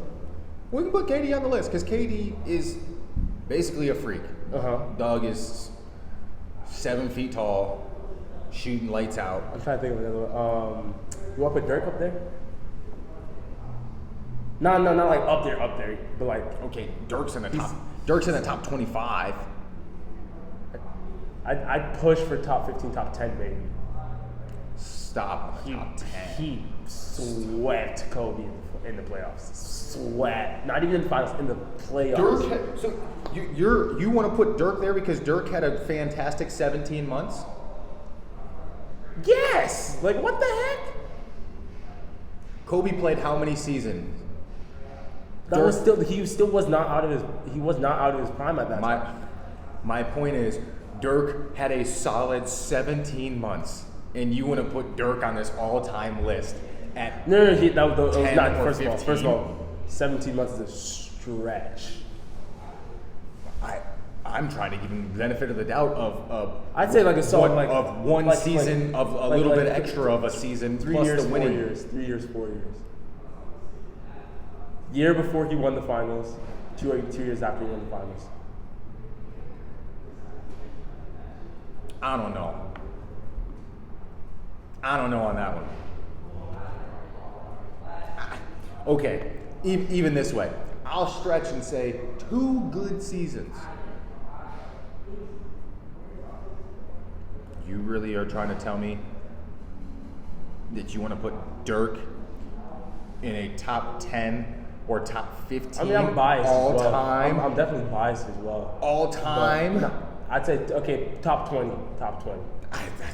We can put KD on the list because KD is basically a freak. Uh-huh. Doug is 7 feet tall, shooting lights out. I'm trying to think of another one. You want to put Dirk up there? No, not like up there, but like Okay, Dirk's in the top 25. I'd push for top 15, top 10 maybe. Stop on the top 10. He swept Kobe in the playoffs. Swept. Not even in the finals, in the playoffs. So you want to put Dirk there because Dirk had a fantastic 17 months? Yes! Like, what the heck? Kobe played how many seasons? That was still, he still was not out of his prime at that time. My point is, Dirk had a solid 17 months, and you want to put Dirk on this all-time list at No, it was 10 not. or First 15? of all, 17 months is a stretch. I'm trying to give him the benefit of the doubt of I'd say like a solid of one season of a little bit extra of a season 3 plus years, the 4 winning. years, 3 years, 4 years. Year before he won the finals, 2 years after he won the finals. I don't know. I don't know on that one. Okay, even this way. I'll stretch and say 2 good seasons. You really are trying to tell me that you want to put Dirk in a top 10 or top 15 I mean, I'm biased all as well. time? I'm definitely biased as well. All time? But, I'd say, okay, top 20. That's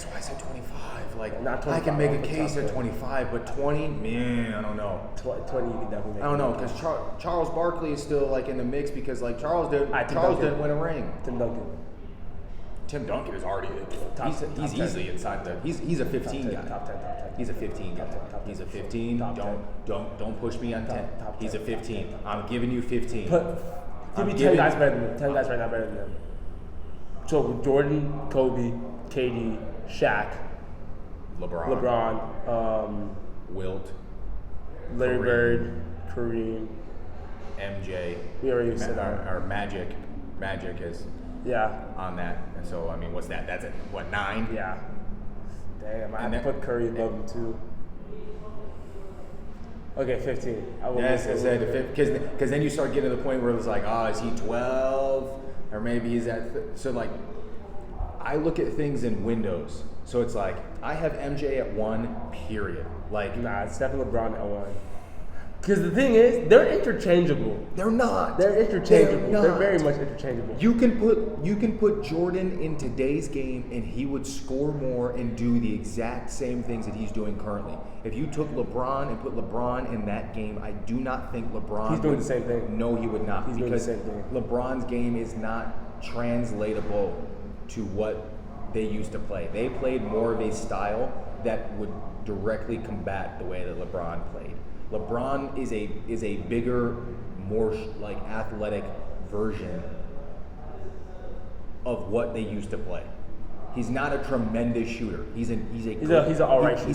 why I said 25. Like, Not I 25, can make I'll a put case top at 25, but 20, man, I don't know. 20 you can definitely make. I don't know, because Charles Barkley is still like in the mix because like Charles didn't win a ring. Tim Duncan is already he's easily inside the he's a 15 guy. Top 10. He's a 15 guy. He's a 15. Don't push me on 10. He's a 15. I'm giving you 15. Give me 10 guys better than him. 10 guys right now better than him. So Jordan, Kobe, KD, Shaq, LeBron, Wilt, Larry Bird, Kareem, MJ. We already said our Magic is on that. And so I mean, what's that? That's it. What, 9? Yeah. Damn, I had to put Curry above him too. Okay, 15. Yes, I said because then you start getting to the point where it's like, is he 12 or maybe he's at so like I look at things in windows. So it's like I have MJ at 1, period. Like it's definitely LeBron at 1. Because the thing is, they're interchangeable. They're not. They're interchangeable. They're very much interchangeable. You can put Jordan in today's game and he would score more and do the exact same things that he's doing currently. If you took LeBron and put LeBron in that game, I do not think LeBron He's doing the same thing. No, he would not. He's doing the same thing. LeBron's game is not translatable to what they used to play. They played more of a style that would directly combat the way that LeBron played. LeBron is a bigger, more like athletic version of what they used to play. He's not a tremendous shooter. He's an all right shooter.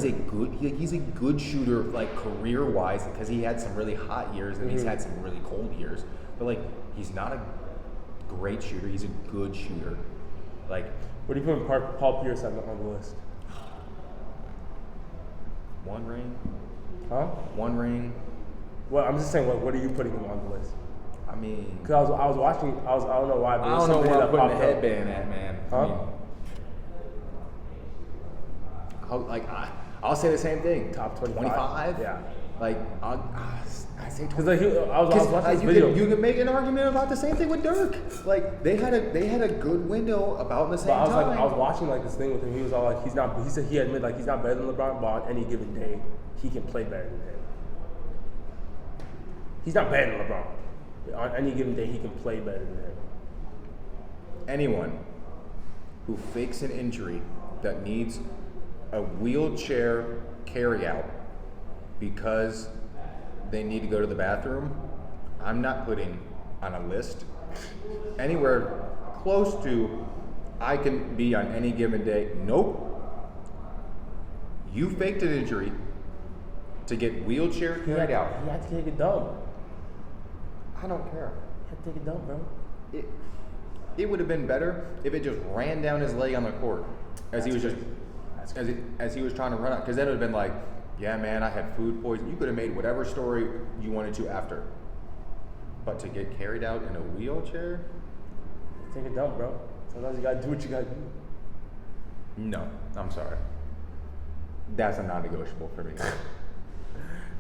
He's a good shooter, like career wise, because he had some really hot years and he's had some really cold years. But like he's not a great shooter. He's a good shooter. Like, what do you put Paul Pierce on the list? 1 ring. Huh? 1 ring. Well, I'm just saying, what are you putting him on the list? I mean, because I was watching. I don't know why. But I don't know where I'm putting the headband at, man. Huh? I mean, I'll say the same thing. Top 25. 25. Yeah. Like I say 25. Because I was watching this video. You can make an argument about the same thing with Dirk. Like they had a good window about the same time. I was watching like this thing with him. He was all like, he said he admitted like he's not better than LeBron, but on any given day he can play better than him. He's not better than LeBron. On any given day he can play better than him. Anyone who fakes an injury that needs a wheelchair carryout because they need to go to the bathroom, I'm not putting on a list anywhere close to I can be on any given day. Nope. You faked an injury to get wheelchair carried out. He had to take a dump. I don't care. He had to take a dump, bro. It would have been better if it just ran down his leg on the court as he was trying to run out. Because then it would have been like, yeah, man, I had food poisoning. You could have made whatever story you wanted to after. But to get carried out in a wheelchair? Take a dump, bro. Sometimes you gotta do what you gotta do. No, I'm sorry. That's a non-negotiable for me.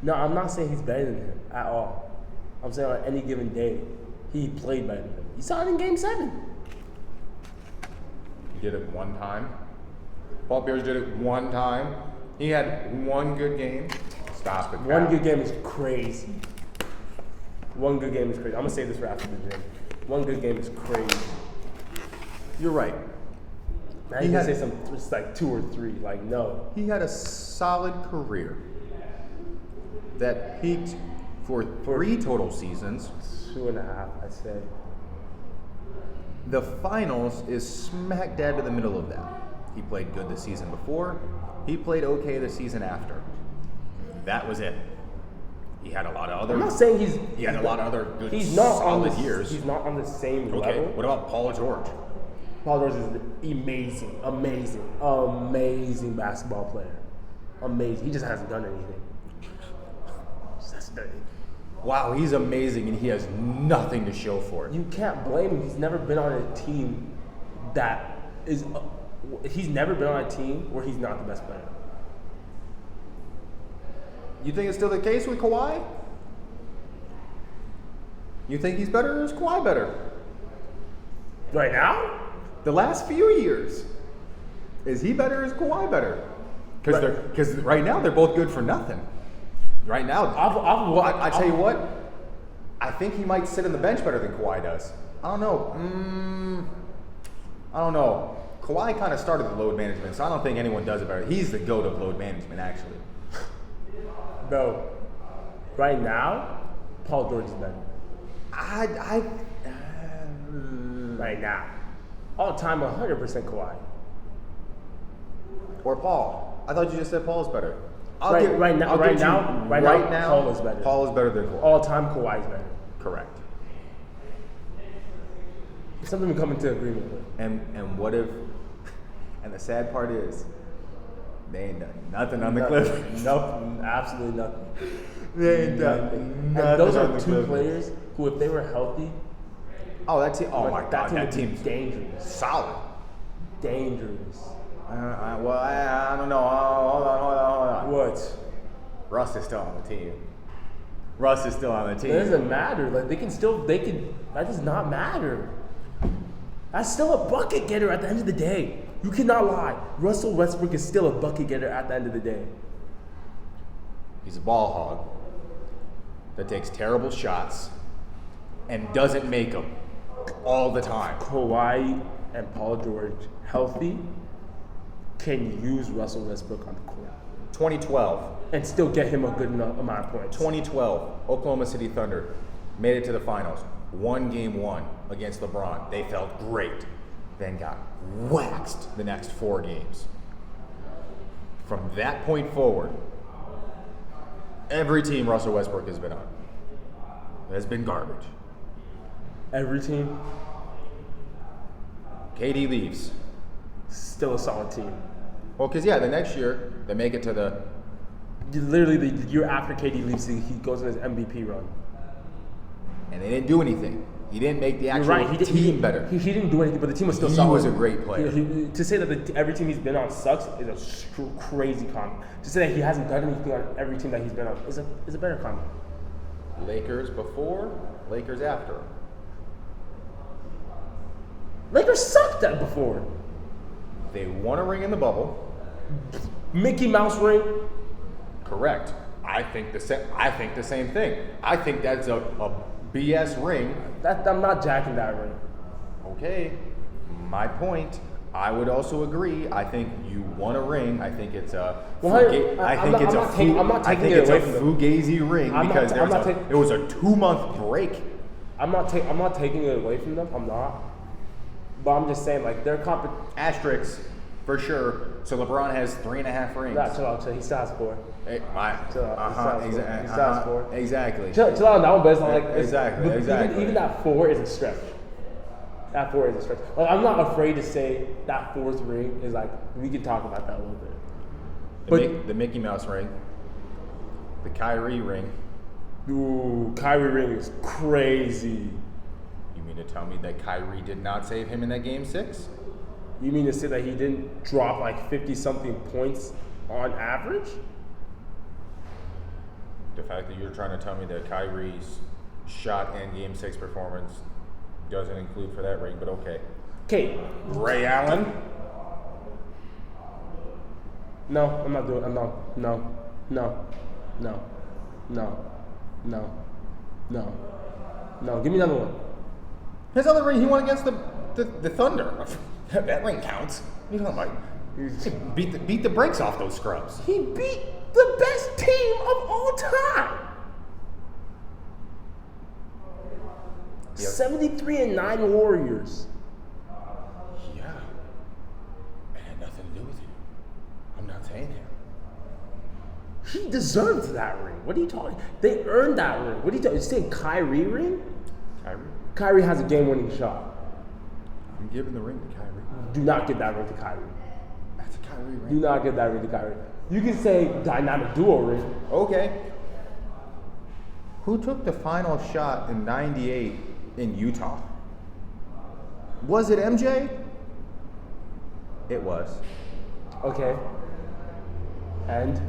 No, I'm not saying he's better than him at all. I'm saying on any given day, he played better than him. You saw it in Game 7. He did it one time. Paul Pierce did it one time. He had one good game. Stop it. One good game is crazy. One good game is crazy. I'm gonna say this for after the gym. One good game is crazy. You're right. Now you can say some, it's like 2 or 3. Like, no. He had a solid career that peaked for 3 total seasons. 2.5, I'd say. The finals is smack dab in the middle of that. He played good the season before. He played okay the season after. That was it. He had a lot of other. I'm not saying He had a lot of other good, he's not solid on the, years. He's not on the same Okay. level. What about Paul George? Paul George is an amazing basketball player. Amazing. He just hasn't done anything. That's the thing. Wow, he's amazing, and he has nothing to show for it. You can't blame him. He's never been on a team that is. He's never been on a team where he's not the best player. You think it's still the case with Kawhi? You think he's better, or is Kawhi better? Right now? The last few years, is he better, or is Kawhi better? Because right now they're both good for nothing. Right now, I tell you what, I think he might sit on the bench better than Kawhi does. I don't know. I don't know. Kawhi kind of started the load management, so I don't think anyone does it better. He's the GOAT of load management, actually. Bro, right now, Paul George is better. Right now. All time, 100% Kawhi. Or Paul. I thought you just said Paul's better. Right now, Paul is better. Paul is better than Kawhi. All time, Kawhi is better. Correct. It's something we come into agreement with. And what if? And the sad part is, they ain't done nothing on the Clippers. Nothing, absolutely nothing. They ain't done nothing. And those on are the two Clippers. players who, if they were healthy, Oh, that team! Oh my that God, team that would be team's dangerous. solid. Dangerous. I don't know. Hold on. What? Russ is still on the team. Russ is still on the team. It doesn't matter. Like that does not matter. That's still a bucket getter at the end of the day. You cannot lie. Russell Westbrook is still a bucket getter at the end of the day. He's a ball hog that takes terrible shots and doesn't make them all the time. Kawhi and Paul George, healthy, can use Russell Westbrook on the court 2012. and still get him a good enough amount of points. 2012, Oklahoma City Thunder made it to the finals. Won game 1 against LeBron. They felt great. Then got waxed the next 4 games. From that point forward, every team Russell Westbrook has been on has been garbage. Every team, KD leaves. still a solid team. Well, because, the next year, they make it to the... Literally the year after KD leaves, he goes on his MVP run. And they didn't do anything. He didn't make the You're actual right. team better. He didn't do anything, but the team was still He solid. was a great player. To say that every team he's been on sucks is a crazy comment. To say that he hasn't done anything on every team that he's been on is a better comment. Lakers before, Lakers after. Lakers sucked at before. They won a ring in the bubble. Mickey Mouse ring. Correct. I think the same thing. I think that's a BS ring. I'm not jacking that ring. Okay. My point. I would also agree. I think you won a ring. I think it's a fugazi ring because it was a 2-month break. I'm not taking it away from them. I'm not. But I'm just saying, like, their Asterisks, for sure. So LeBron has 3.5 rings. Nah, chill out. He still has 4. Hey, Chill out. He still has 4. Exactly. Chill out on that one, but it's not like Exactly. Even that 4 is a stretch. That 4 is a stretch. Like, I'm not afraid to say that 4th ring is like, we can talk about that a little bit. The Mickey Mouse ring, the Kyrie ring. Ooh, Kyrie ring is crazy. You mean to tell me that Kyrie did not save him in that game 6? You mean to say that he didn't drop like 50-something points on average? The fact that you're trying to tell me that Kyrie's shot and game 6 performance doesn't include for that ring, but okay. Okay. Ray Allen? No, I'm not doing it. No. Give me another one. His other ring, he won against the Thunder. That ring counts. You know, like, beat the brakes off those scrubs. He beat the best team of all time. Yep. 73-9 Warriors. Yeah. It had nothing to do with you. I'm not saying him. He deserved that ring. What are you talking? They earned that ring. What are you talking? You saying Kyrie ring? Kyrie? Kyrie has a game-winning shot. I'm giving the ring to Kyrie. Do not give that ring to Kyrie. That's a Kyrie ring. Do not give that ring to Kyrie. You can say dynamic duo ring. Okay. Who took the final shot in '98 in Utah? Was it MJ? It was. Okay. And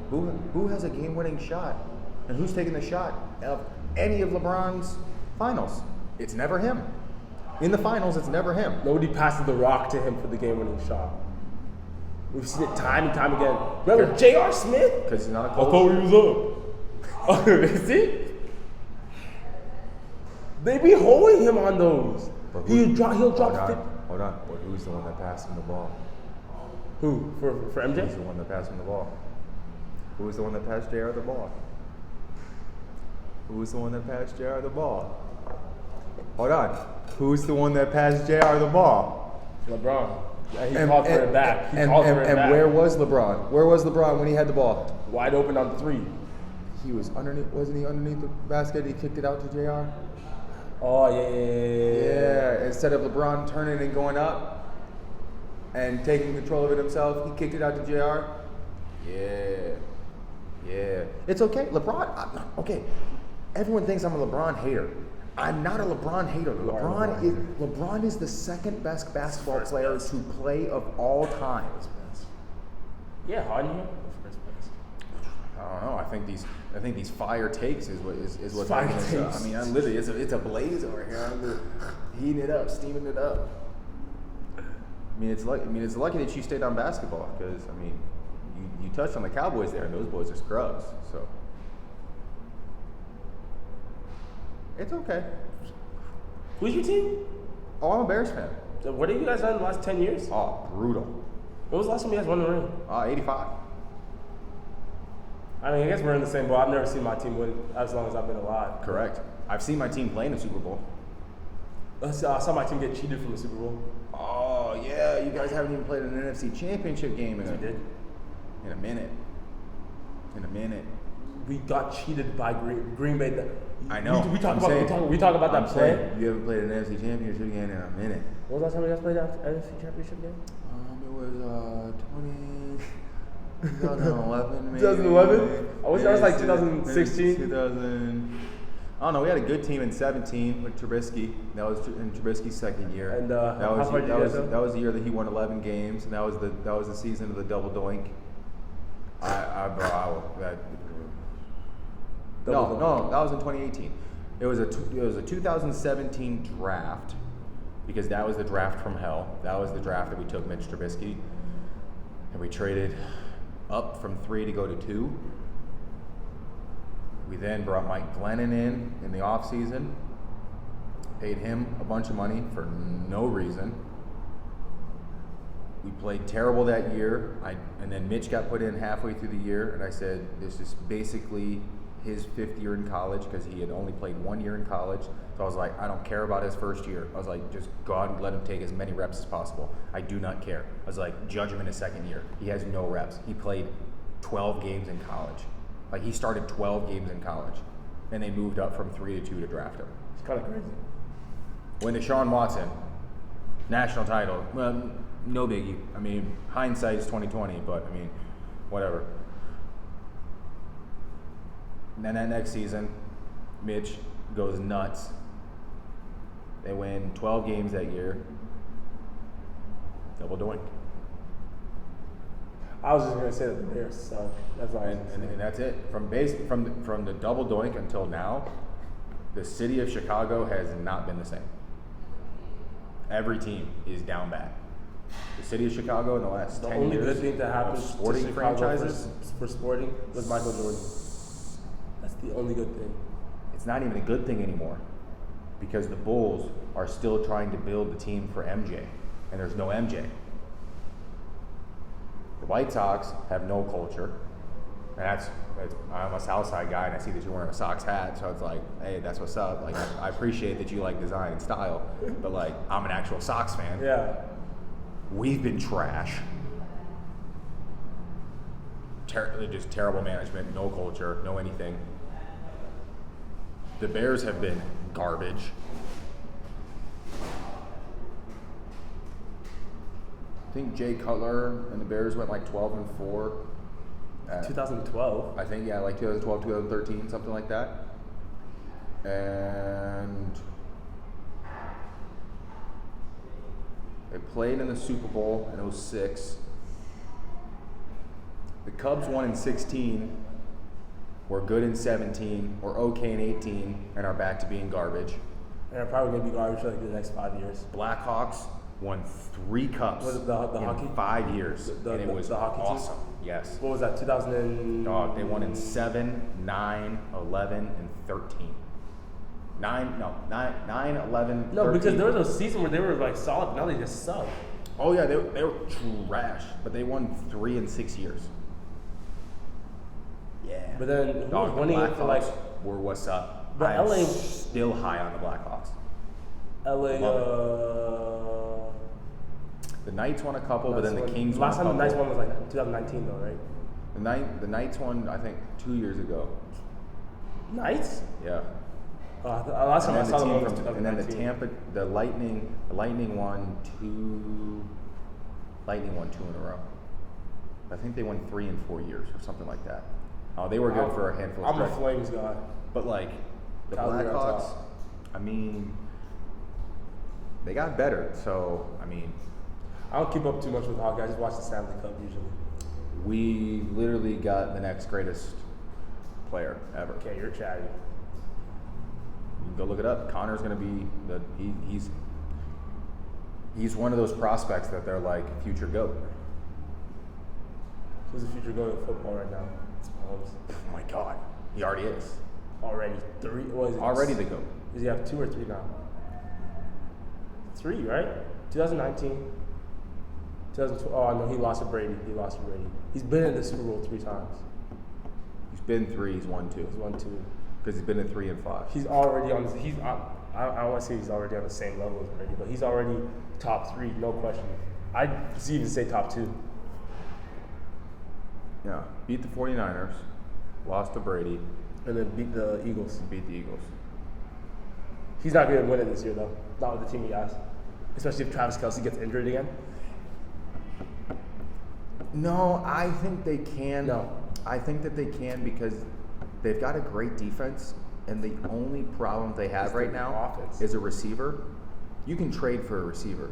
who has a game-winning shot? And who's taking the shot of any of LeBron's finals? It's never him. In the finals, it's never him. nobody passes the rock to him for the game-winning shot. We've seen it time and time again. Remember J.R. Smith? Because he's not a I coach. thought he was up. Oh, see? They be holding him on those. But He'll drop. Hold on. But who's the one that passed him the ball? Who? For MJ? Who's the one that passed him the ball? Who was the one that passed JR the ball? Who was the one that passed JR the ball? Hold on. Who's the one that passed JR the ball? LeBron. Yeah, he called for it back. He called for it back. And where was LeBron? Where was LeBron when he had the ball? Wide open on the three. He was underneath. Wasn't he underneath the basket? He kicked it out to JR. Oh yeah. Yeah. Instead of LeBron turning and going up and taking control of it himself, he kicked it out to JR. Yeah. It's okay. Okay. Everyone thinks I'm a LeBron hater. I'm not a LeBron hater. LeBron is the second best basketball player to play of all time. Yeah, Harden. I don't know. I think these fire takes is what's Fire making this up. takes. I mean, I'm literally it's a blaze over here. I'm heating it up, steaming it up. It's lucky that you stayed on basketball because you touched on the Cowboys there, and those boys are scrubs. So it's okay. Who's your team? Oh, I'm a Bears fan. So what have you guys done in the last 10 years? Oh, brutal. When was the last time you guys won the ring? 85. I guess we're in the same boat. I've never seen my team win as long as I've been alive. Correct. I've seen my team play in the Super Bowl. I saw my team get cheated from the Super Bowl. Oh yeah, you guys haven't even played an NFC Championship game in a minute. We got cheated by Green Bay. I know. We talk about that play. You haven't played an NFC Championship game in a minute. When was the last time you guys played that NFC Championship game? It was 2011 maybe. 2011? I wish that was like 2016. 2000. I don't know. We had a good team in 17 with Trubisky. That was in Trubisky's second year. And that was that was the year that he won 11 games, and that was the season of the double doink. No, that was in 2018. It was a 2017 draft because that was the draft from hell. That was the draft that we took Mitch Trubisky, and we traded up from 3 to go to 2. We then brought Mike Glennon in the offseason, paid him a bunch of money for no reason. We played terrible that year, and then Mitch got put in halfway through the year, and I said, this is basically his 5th year in college because he had only played 1 year in college. So I was like, I don't care about his first year. I was like, just go out and let him take as many reps as possible. I do not care. I was like, judge him in his second year. He has no reps. He played 12 games in college. Like, he started 12 games in college, and they moved up from 3 to 2 to draft him. It's kind of crazy. When Deshaun Watson, national title, well, no biggie. Hindsight is 2020, but whatever. And then that next season, Mitch goes nuts. They win 12 games that year. Double doink. I was just gonna say that the Bears suck. That's why. And that's it. From the double doink until now, the city of Chicago has not been the same. Every team is down bad. The city of Chicago in the last 10 years. The only good thing that happened to sporting Chicago franchises for sporting was Michael Jordan. That's the only good thing. It's not even a good thing anymore because the Bulls are still trying to build the team for MJ, and there's no MJ. The White Sox have no culture. And I'm a Southside guy, and I see that you're wearing a Sox hat, so it's like, hey, that's what's up. Like, I appreciate that you like design and style, but like, I'm an actual Sox fan. Yeah. We've been trash. just terrible management, no culture, no anything. The Bears have been garbage. I think Jay Cutler and the Bears went like 12-4. 2012. I think, yeah, like 2012, 2013, something like that. And they played in the Super Bowl in 2006. The Cubs won in 16, were good in 17, were okay in 18, and are back to being garbage. And they're probably going to be garbage for like the next 5 years. Blackhawks won 3 cups Was it the in hockey? 5 years, and it was the hockey team? awesome. Yes. What was that, 2000 and... Dog, they won in 7, 9, 11, and 13. 9, 11, No, 13. because there was a season where they were like solid, but now they just suck. Oh yeah, they were trash, but they won 3 in 6 years. Yeah. But then who Dog, was winning it for like... were what's up. But I'm LA still high on the Blackhawks. LA, The Knights won a couple, but then the Kings won a last couple. time the Knights won was like 2019 though, right? The Knights won, I think, 2 years ago. Knights? Yeah. Last time I saw them was and then 2019. the Lightning won 2 in a row. I think they won 3 in 4 years or something like that. Oh, they were good for a handful of I'm a stretch. Flames guy. But like the Calgary on Blackhawks, top. I mean, they got better. So I mean, I don't keep up too much with hockey. I just watch the Stanley Cup usually. we literally got the next greatest player ever. Okay, you're chatty. You can go look it up. Connor's gonna be he's one of those prospects that they're like future GOAT. Who's the future going to football right now? It's Mahomes. Oh my God, he already is. Already 3. What is it? Already the GOAT. Does he have 2 or 3 now? 3, right? 2019. 2012. Oh no, he lost to Brady. He's been in the Super Bowl 3 times. He's been 3. He's won 2. He's won 2. Because he's been in 3 and 5. He's already on. I don't want to say he's already on the same level as Brady, but he's already top 3, no question. I'd even say top 2. Yeah, beat the 49ers, lost to Brady, And then beat the Eagles. beat the Eagles. He's not going to win it this year, though. Not with the team he has. Especially if Travis Kelce gets injured again. No, I think they can. No. I think that they can because they've got a great defense, and the only problem they have right now offense. is a receiver. You can trade for a receiver.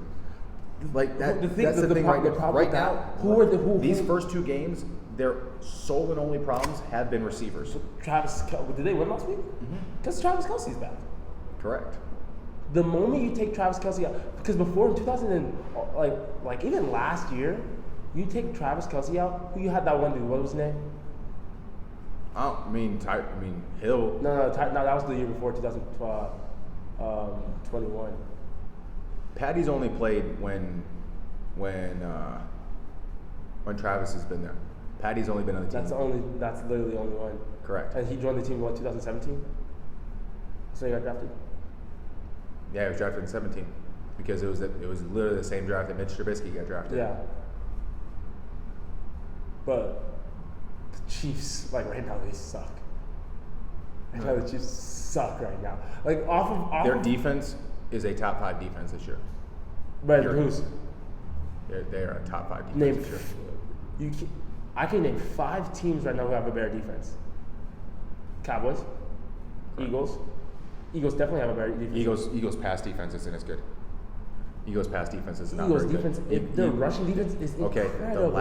Like that. The thing- that's the, the thing problem- right the now. problem Right with now, that- who- these first 2 games, their sole and only problems have been receivers. Did they win last week? Because Travis Kelce's back. Correct. The moment you take Travis Kelce out, because before in 2000 and like even last year, you take Travis Kelce out. Who you had that one dude? What was his name? I mean Hill. No, that was the year before 2012, 21. Patty's only played when Travis has been there. Patty's only been on the team. That's literally the only one. Correct. And he joined the team what 2017. So he got drafted. Yeah, he was drafted in 17 because it was literally the same draft that Mitch Trubisky got drafted. Yeah. But the Chiefs, like right now, they suck. Right now, the Chiefs suck right now. Like off Their of defense is a top 5 defense this year. But Period. who's They are a top 5 defense name? this year. I can name 5 teams right now who have a better defense. Cowboys, Eagles. Eagles definitely have a better defense. Eagles pass defense isn't as good. Eagles pass defense is not Eagles very defense, good. their rushing defense is Okay, incredible.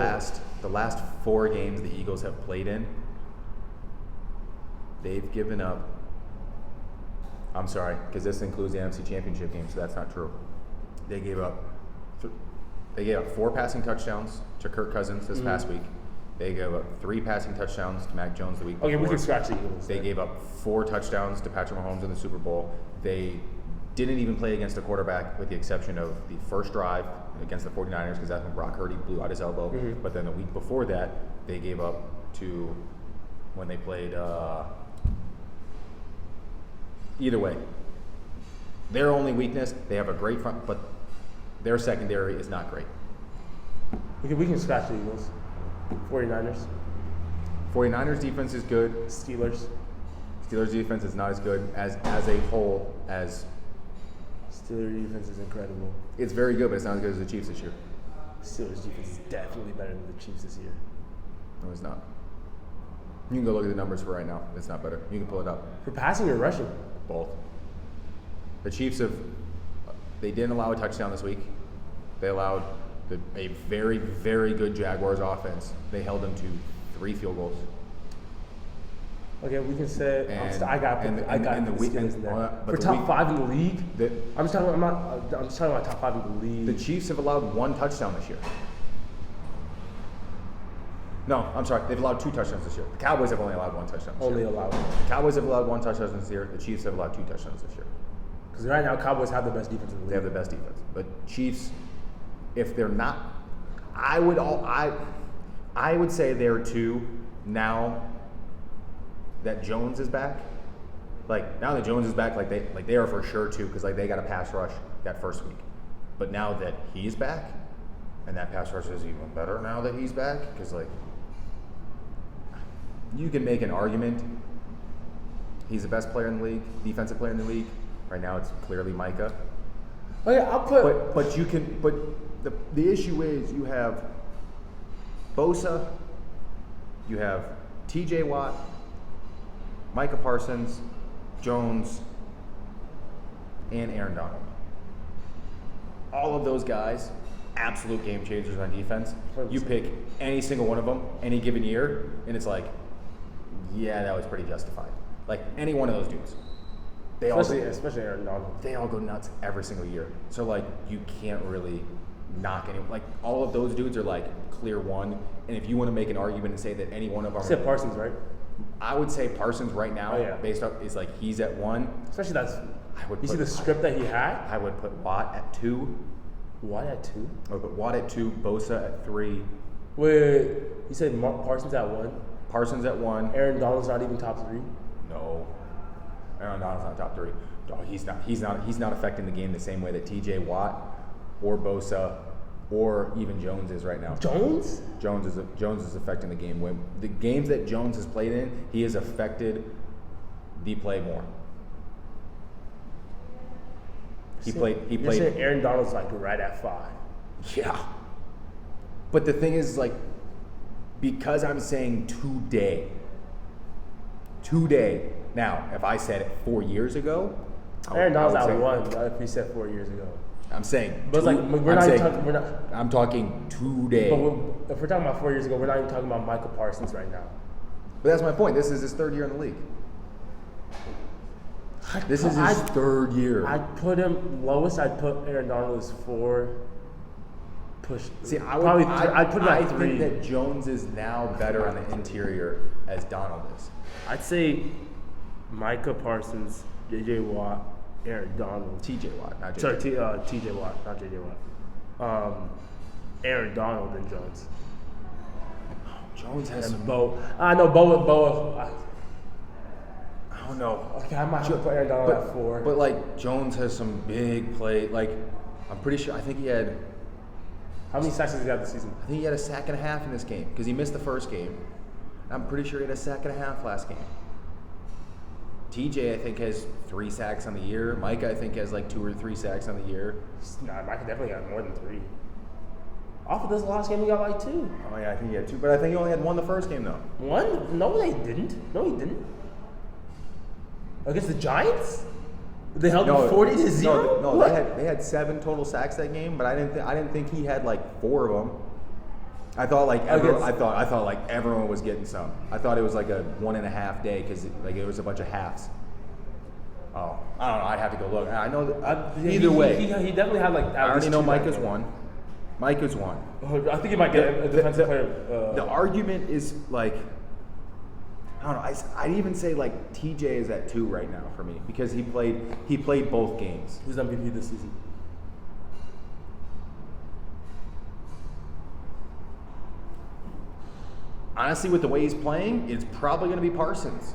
the last 4 games the Eagles have played in, they've given up. I'm sorry, because this includes the NFC Championship game, so that's not true. They gave up 4 passing touchdowns to Kirk Cousins this past week. They gave up 3 passing touchdowns to Mac Jones the week before. Okay, we can scratch the Eagles. They gave up 4 touchdowns to Patrick Mahomes in the Super Bowl. They didn't even play against a quarterback with the exception of the first drive against the 49ers because that's when Brock Purdy blew out his elbow. But then the week before that, they gave up to when they played either way. Their only weakness, they have a great front, but their secondary is not great. We can scratch the Eagles. 49ers. 49ers defense is good. Steelers defense is not as good as a whole as. Steelers defense is incredible. It's very good, but it's not as good as the Chiefs this year. Steelers defense is definitely better than the Chiefs this year. No, it's not. You can go look at the numbers for right now. It's not better. You can pull it up. For passing or rushing? Both. The Chiefs they didn't allow a touchdown this week. They allowed a very, very good Jaguars offense. They held them to 3 field goals. Okay, we can say I got the Steelers in there. For top 5 in the league. I'm just talking about top 5 in the league. The Chiefs have allowed 1 touchdown this year. No, I'm sorry. They've allowed 2 touchdowns this year. The Cowboys have only allowed 1 touchdown this year. allowed. The Cowboys have allowed 1 touchdown this year. The Chiefs have allowed 2 touchdowns this year. Because right now, Cowboys have the best defense in the league. They have the best defense. But Chiefs, if they're not, I would say they're 2 now that Jones is back. Like now that Jones is back, they are for sure 2 because they got a pass rush that first week. But now that he's back, and that pass rush is even better now that he's back, because you can make an argument. He's the best player in the league, defensive player in the league. Right now, it's clearly Micah. Okay, I'll put. But you can. But the issue is you have Bosa, you have T.J. Watt, Micah Parsons, Jones, and Aaron Donald. All of those guys, absolute game changers on defense. 100%. You pick any single one of them any given year, and it's yeah, that was pretty justified. Any one of those dudes. Especially Aaron Donald. They all go nuts every single year. So you can't really knock anyone. All of those dudes are clear 1. And if you want to make an argument and say that any one of them, you said Parsons, right? I would say Parsons right now, based on is he's at 1. Especially you see the script that he had. I would put Watt at 2. Watt at 2? I would put Watt at 2. Bosa at 3. Wait. You said Parsons at 1. Parsons at 1. Aaron Donald's not even top 3. No. Aaron Donald's not top 3. No, he's not affecting the game the same way that T.J. Watt or Bosa or even Jones is right now. Jones? Jones is affecting the game. When the games that Jones has played in, he has affected the play more. He played. You're saying Aaron Donald's right at 5. Yeah. But the thing is, because I'm saying today. Now, if I said it 4 years ago, Aaron Donald's at 1. If we said 4 years ago, I'm saying. But I'm talking today. But if we're talking about 4 years ago, we're not even talking about Michael Parsons right now. But that's my point. This is his 3rd year in the league. This is his 3rd year. I'd put him lowest. I'd put Aaron Donald as 4. See, I'd put him at 3. I think that Jones is now better on the interior as Donald is. I'd say Micah Parsons, J.J. Watt, Aaron Donald. T.J. Watt, not J.J. Sorry, T.J. Watt, not J.J. Watt. Aaron Donald and Jones. Jones has some... Bo. I don't know. Okay, I might have to put Aaron Donald at 4. But Jones has some big play. I'm pretty sure. I think he had. How many sacks has he got this season? I think he had a sack and a half in this game because he missed the first game. I'm pretty sure he had a sack and a half last game. TJ, I think, has 3 sacks on the year. Micah, I think, has 2 or 3 sacks on the year. Nah, Micah definitely got more than 3. Off of this last game, he got 2. Oh yeah, I think he had 2, but I think he only had 1 the first game though. 1? No, they didn't. No, he didn't. Against the Giants? They held them 40-0. No, they had 7 total sacks that game, but I didn't think he had 4 of them. I thought everyone was getting some. I thought it was a 1.5 day because it was a bunch of halves. Oh, I don't know. I'd have to go look. I know that either way. He definitely had I already know Micah's 1. Micah's 1. I think he might get a defensive player. The argument is I don't know. I'd even say TJ is at 2 right now for me because he played both games. Who's MVP this season? Honestly, with the way he's playing, it's probably going to be Parsons.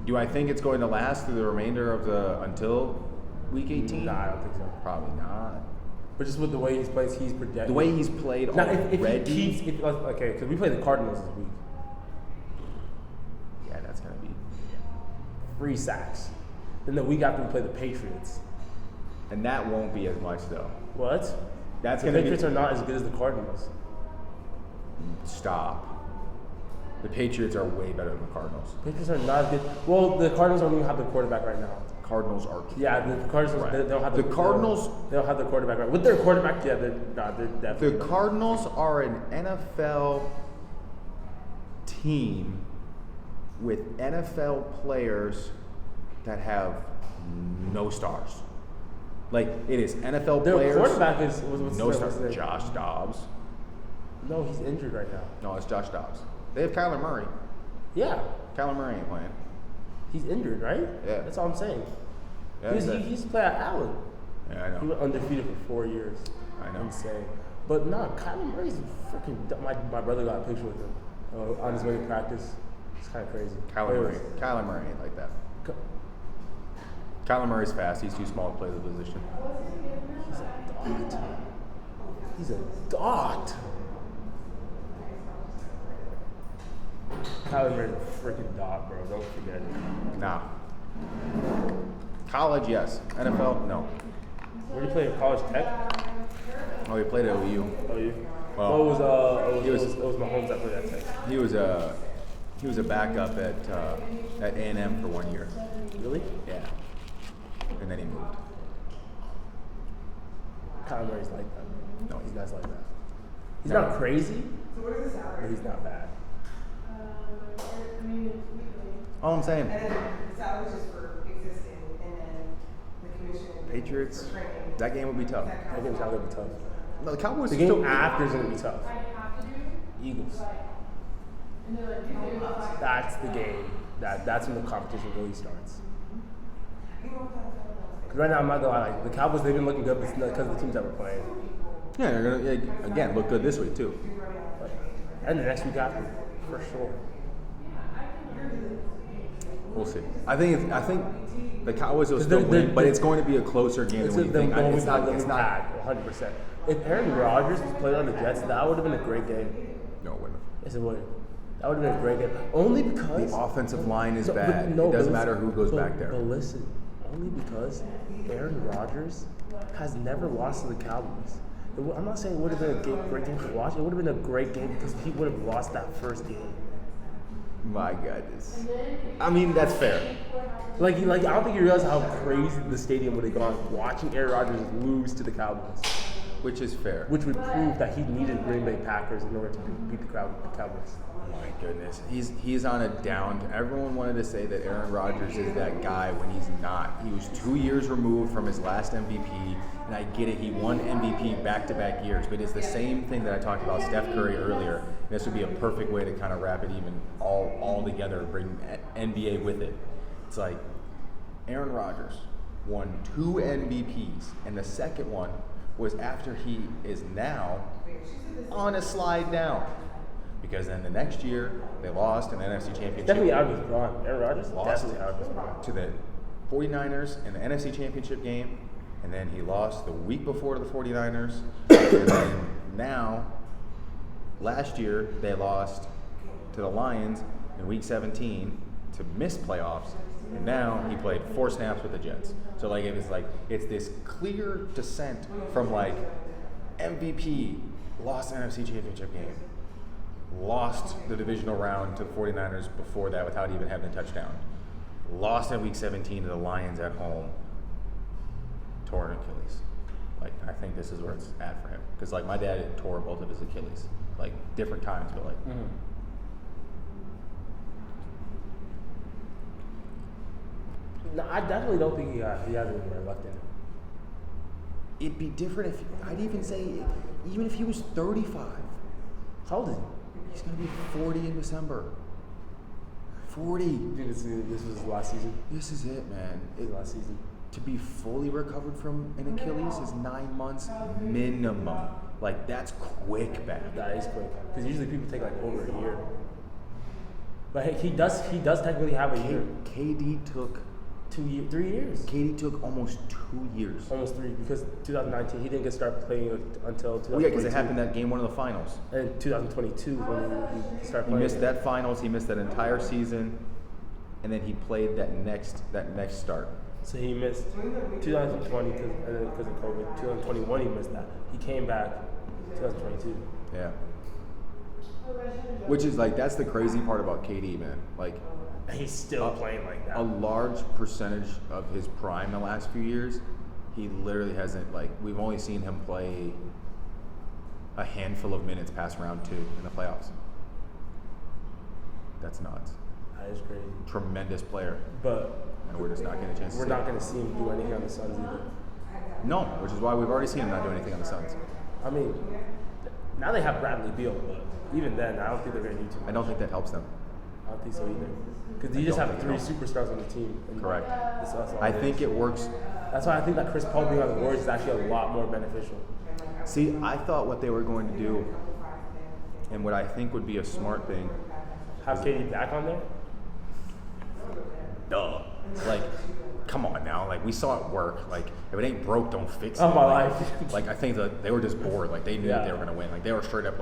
Do I think it's going to last through the remainder of until week 18? Nah, I don't think so. Probably not. But just with the way he's played, he's projected. The way he's played Now, already. if he keeps, okay, because we play the Cardinals this week. Yeah, that's gonna be. 3 sacks. Then the week after we play the Patriots. And that won't be as much though. What? That's The gonna Patriots be. are not as good as the Cardinals. Stop. The Patriots are way better than the Cardinals. Patriots are not as good. Well, the Cardinals don't even have the quarterback right now. Cardinals are. Yeah, the Cardinals Right. they don't have The Cardinals. They don't have the quarterback right. With their quarterback, yeah, they're definitely. The Cardinals are an NFL team with NFL players that have no stars. Like it is NFL Their players. quarterback is what's no his stars. name? Josh Dobbs. No, he's injured right now. No, it's Josh Dobbs. They have Kyler Murray. Yeah, Kyler Murray ain't playing. he's injured, right? Yeah. That's all I'm saying. Yeah, He's played at Allen. yeah, I He know. went undefeated for 4 years. I know. Insane. But nah, Kyler Murray's freaking. My brother got a picture with him on his way to practice. It's kind of crazy. Kyler Murray ain't like that. Kyler Murray's fast. He's too small to play the position. He's a dot. Kyler Murray's a freaking dot, bro. Don't forget it. Nah. College, yes. NFL, no. Where did you play in college tech? Oh, he played at OU. Oh, you? Well, Oh, it was he was- Mahomes that played at tech. He was a backup at A&M for 1 year. Really? Yeah. And then he moved. Kyler Murray's like that. No, He's not like that. He's No. not crazy, So what is the salary? but he's not bad. I mean, it's weekly. All I'm saying, And then the salary's just for existing, and then the commission. Patriots, for training. that game would be tough. That game's not gonna be tough. No, the Cowboys The are game still. after is gonna be tough. Eagles. That's the game. That's when the competition really starts. Because right now, I'm not gonna lie, like, the Cowboys, they've been looking good because of the teams that we're playing. Yeah, they're gonna again look good this week too. And the next week after, for sure. We'll see. I think the Cowboys will 'Cause still they're- win, but it's going to be a closer game than what you think. It's not. 100%. If Aaron Rodgers was playing on the Jets, that would have been a great game. No, it wouldn't. Yes, it would. That would have been a great game. Only because The offensive line is No, but bad. no, It but doesn't listen- matter who goes but- back there. But listen, only because Aaron Rodgers has never lost to the Cowboys. I'm not saying it would have been a great game to watch. It would have been a great game because he would have lost that first game. My goodness. I mean, that's fair. Like I don't think you realize how crazy the stadium would have gone watching Aaron Rodgers lose to the Cowboys, Which is fair. which would prove that he needed Green Bay Packers in order to beat the Cowboys. My goodness, he's on a down. Everyone wanted to say that Aaron Rodgers is that guy when he's not. He was 2 years removed from his last MVP, and I get it. He won MVP back-to-back years, but it's the same thing that I talked about Steph Curry earlier. This would be a perfect way to kind of wrap it even all together, bring NBA with it. It's like Aaron Rodgers won 2 MVPs, and the second one was after he is now on a slide down. Because then the next year, they lost in the NFC Championship. Definitely out of his prime. Aaron Rodgers Lost definitely out of his prime. to the 49ers in the NFC Championship game. And then he lost the week before to the 49ers. And then now, last year, they lost to the Lions in week 17 to miss playoffs. And now he played 4 snaps with the Jets. So like it's this clear descent from like MVP, lost the NFC Championship game. Lost the divisional round to the 49ers before that without even having a touchdown. Lost in week 17 to the Lions at home. Tore an Achilles. Like, I think this is where it's at for him. Because, like, my dad had tore both of his Achilles. Like, different times, but, like. Mm-hmm. No, I definitely don't think he has anywhere left in him. It'd be different if, I'd even say, even if he was 35. How old is he? He's going to be 40 in December. 40. You think this was his last season? This is it, man. His last season. To be fully recovered from an Achilles is 9 months minimum. Like, that's quick back. That is quick. Because usually people take like over a year. But hey, he does technically have a year. KD took 3 years. KD took almost 2 years. Almost 3 because 2019 he didn't get started playing until 2022. Well, yeah, because it happened that game 1 of the finals. And 2022 when he started He playing. missed that finals. He missed that entire season, and then he played that next start. So he missed 2020 because of COVID. 2021 he missed that. He came back 2022. Yeah. Which is like that's the crazy part about KD, man. Like He's still playing like that. a large percentage of his prime the last few years, he literally hasn't we've only seen him play a handful of minutes past round 2 in the playoffs. That's nuts. That is crazy. Tremendous player. But And we're just not getting a chance to we're see not it. going to see him do anything on the Suns either. No, which is why we've already seen him not do anything on the Suns. I mean, now they have Bradley Beal, but even then, I don't think they're going to do too much. I don't think that helps them. I don't think so either. Because you I just don't have think 3 so. superstars on the team. And Correct. that's all I think it works. That's why I think that Chris Paul being on the Warriors is actually a lot more beneficial. See, I thought what they were going to do, and what I think would be a smart thing, Have KD back on there? duh. Come on now. We saw it work. If it ain't broke, don't fix it. Oh, my life. I think that they were just bored. They knew that they were Yeah. going to win. They were straight up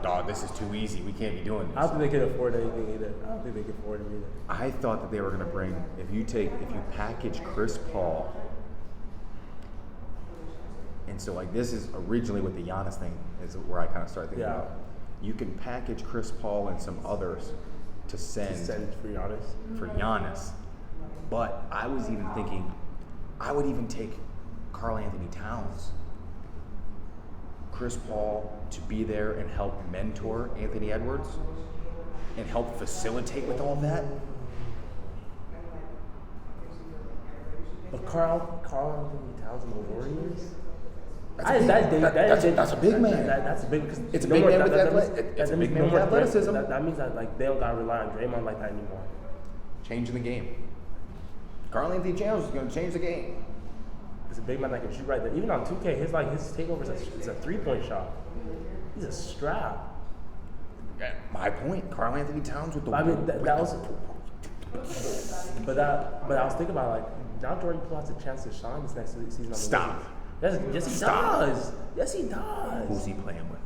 dog, this is too easy. We can't be doing I this. don't think they could afford anything either. I don't think they could afford it either. I thought that they were going to bring, if you package Chris Paul, and so this is originally what the Giannis thing is where I kind of started thinking Yeah. about. You can package Chris Paul and some others to send For Giannis. for Giannis. But I was even thinking, I would even take Karl Anthony Towns, Chris Paul to be there and help mentor Anthony Edwards and help facilitate with all that. But Karl Anthony Towns and the Warriors? That's a big man. That's a big because It's a big man with it's a big man with athleticism. That means that they don't gotta rely on Draymond like that anymore. Changing the game. Karl Anthony Towns is going to change the game. It's a big man that can shoot right there. Even on 2K, his takeover is a 3-point shot. He's a strap. Yeah, my point. Karl Anthony Towns with the. I mean that was. But I was thinking about now Jordan Poole has a chance to shine this next season. On the Stop. Wizards. Yes, he does. Yes, he does. Who's he playing with?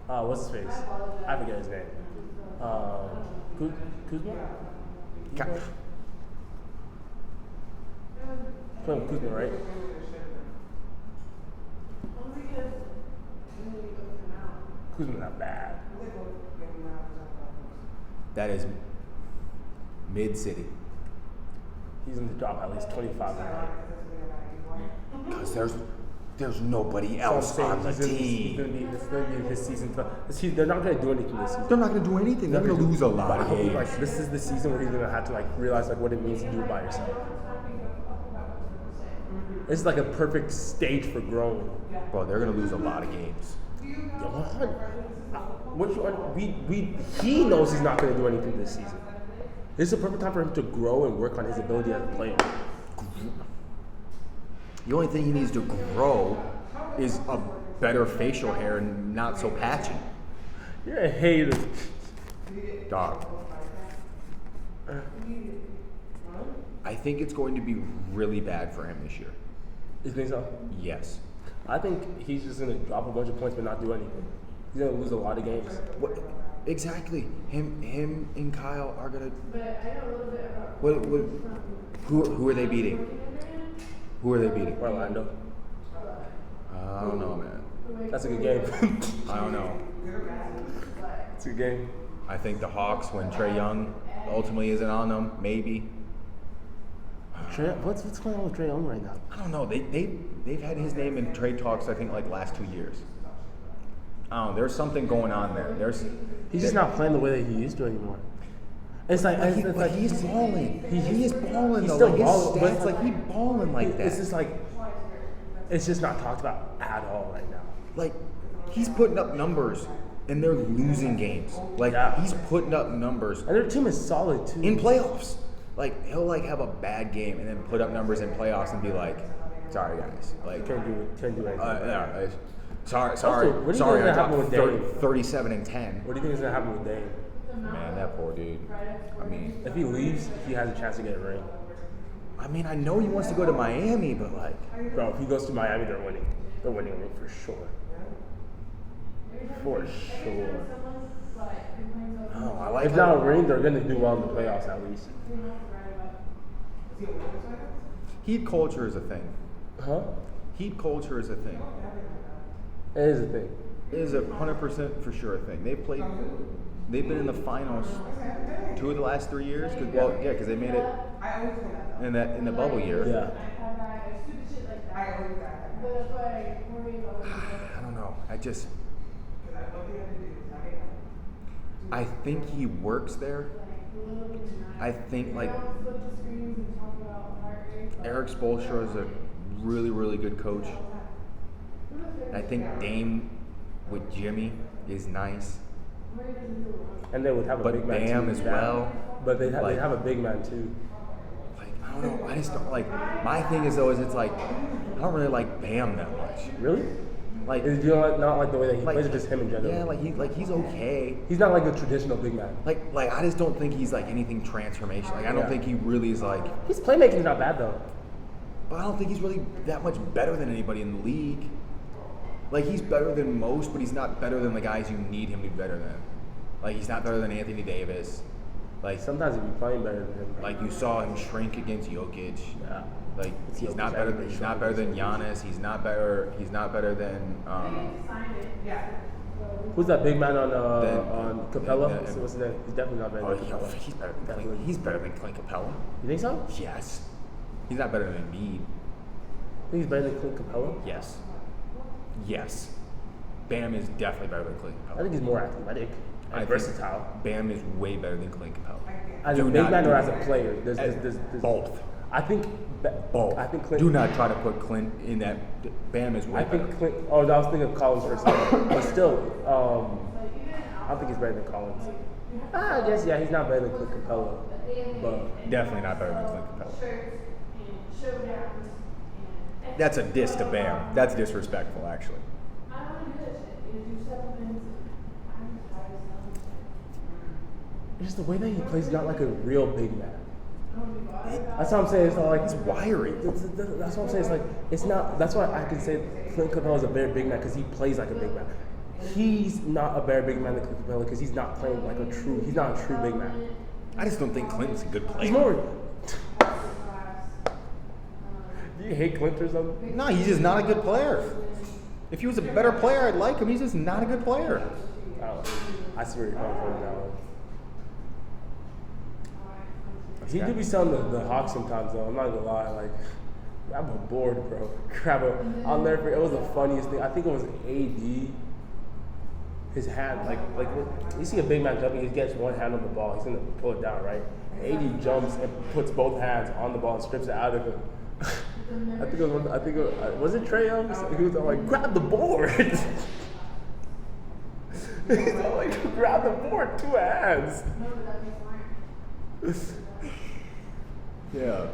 What's his face? I forget his name. Kuzma? Playing with Kuzma, right? Kuzma's not bad. That is mid-city. He's going to drop at least 25 a night. Because there's nobody else on the team. It's going to be his season. They're not going to do anything this season. They're not going to do anything. They're going to lose a lot But I of hope, games. this is the season where he's going to have to realize what it means to do it by yourself. It's a perfect stage for growing. Bro, they're going to lose a lot of games. He knows he's not going to do anything this season. This is a perfect time for him to grow and work on his ability as a player. The only thing he needs to grow is a better facial hair and not so patchy. You're a hater. Dog. I think it's going to be really bad for him this year. You think so? Yes. I think he's just going to drop a bunch of points but not do anything. He's going to lose a lot of games. What? Exactly. Him and Kyle are gonna. Who are they beating? Who are they beating? Orlando. I don't know, man. That's a good game. I don't know. It's a good game. I think the Hawks, when Trae Young ultimately isn't on them, maybe. What's going on with Trae Young right now? I don't know. They've had his name in trade talks. I think last 2 years. I don't know. There's something going on there. He's just not playing the way that he used to anymore. It's He's balling. He is balling. He's though. still balling, His stats, he balling like that. It's just it's just not talked about at all right now. He's putting up numbers, and they're losing games. Yeah. He's putting up numbers And their team is solid too. in playoffs. He'll have a bad game and then put up numbers in playoffs and be like, "Sorry guys, Can't do anything. sorry, what do you think I is gonna happen dropped with Dame? 37 and 10." What do you think is gonna happen with Dame? Man, that poor dude. I mean, If he leaves, he has a chance to get a ring. I mean, I know he wants to go to Miami, but like, Bro, if he goes to Miami, they're winning. They're winning for sure. For sure. oh, I like. If not a ring, they're gonna do well in the playoffs at least. Heat culture is a thing. Huh? Heat culture is a thing. It is a thing. It is 100% for sure a thing. They've been in the finals 2 of the last 3 years. Because they made it in the bubble year. Yeah. I don't know. I think he works there. I think like Eric Spoelstra is a really, really good coach. I think Dame with Jimmy is nice. And they would have a big man Bam too. as well. But they have a big man too. Like, I don't know. I just don't like. My thing is though, it's like I don't really like Bam that much. Really? Like, Is you know, not like the way that he like, plays, or just him in general? Yeah, he's okay. He's not like a traditional big man. Like I just don't think he's like anything transformational. Like I don't think he really is like. His playmaking's not bad though. But I don't think he's really that much better than anybody in the league. Like he's better than most, but he's not better than the guys you need him to be better than. Like he's not better than Anthony Davis. Like Sometimes he'd be playing better than him. like you saw him shrink against Jokic. Yeah. Like he's not better than Giannis. He's not better than Who's that big man on Capella? then- What's his name? He's definitely not better than Capella. he's better than Clint Capella. You think so? Yes. He's not better than Embiid. I think he's better than Clint Capella. Yes. Yes. Bam is definitely better than Clint I Capella. think he's more athletic I and think versatile. Bam is way better than Clint Capella. As a Do big not man do or as a that. player? There's Both. I think Both. I think Clint. Do not try to put Clint in that. Bam is way I better. think Clint. Oh, I was thinking of Collins for a second, but still, I don't think he's better than Collins. I guess yeah, he's not better than Clint Capella, but Definitely not better than Clint Capella. That's a diss to Bam. That's disrespectful, actually. it's just the way that he plays, not like a real big man. That's what I'm saying. It's not like He's wiry. That's what I'm saying. It's like it's not. That's why I can say Clint Capella is a better big man because he plays like a big man. He's not a better big man than Clint Capella because he's not playing like a true. He's not a true big man. I just don't think Clinton's a good player. He's more. Do you hate Clint or something? No, he's just not a good player. If he was a better player, I'd like him. He's just not a good player. I don't know. I see where you're coming from with that one. He do be selling the Hawks sometimes though. I'm not gonna lie. Like, grab a board, bro. I'll never forget. It was the funniest thing. I think it was AD. His hand, like you see a big man jumping. He gets one hand on the ball. He's gonna pull it down, right? AD jumps and puts both hands on the ball and strips it out of him. Was it Trae Young? He was like, grab the board. He's all like, grab the board, 2 hands. Yeah.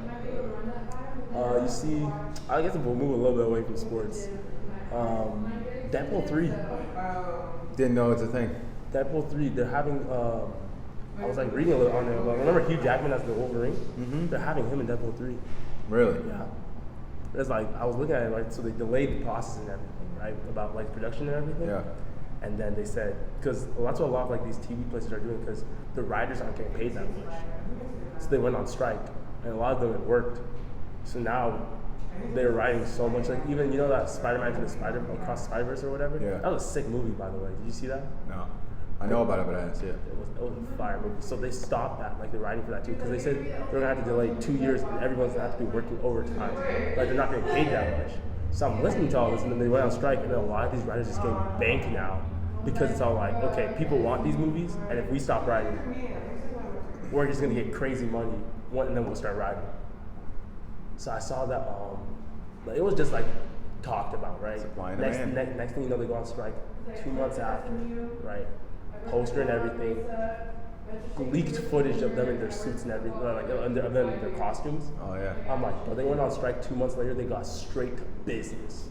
You see, I guess we'll move a little bit away from sports. Deadpool 3. Didn't know it's a thing. Deadpool 3, they're having, I was like reading a little on there, but remember Hugh Jackman as the Wolverine? Mm-hmm. They're having him in Deadpool 3. Really? Yeah. It's like, I was looking at it, right, so they delayed the process and everything, right, about like production and everything. Yeah. And then they said, because that's what a lot of like these TV places are doing, because the writers aren't getting paid that much. So they went on strike, and a lot of them it worked. So now they're writing so much, like even, you know that Spider-Man Across the Spider-Verse or whatever? Yeah. That was a sick movie, by the way. Did you see that? No. I know about it, but I didn't see it. It was a fire movie. So they stopped that, like the writing for that too, because they said they're gonna have to delay 2 years and everyone's gonna have to be working overtime. Like they're not getting paid that much. So I'm listening to all this, and then they went on strike, and then a lot of these writers just getting banked now because it's all like, okay, people want these movies, and if we stop writing, we're just gonna get crazy money, and then we'll start writing. So I saw that. But it was just like talked about, right? Supply and Next demand. thing you know, they go on strike 2 months after, right? Poster and everything, leaked footage of them in their suits and everything, like of them in their costumes. Oh yeah. I'm like, but they went on strike 2 months later. They got straight to business.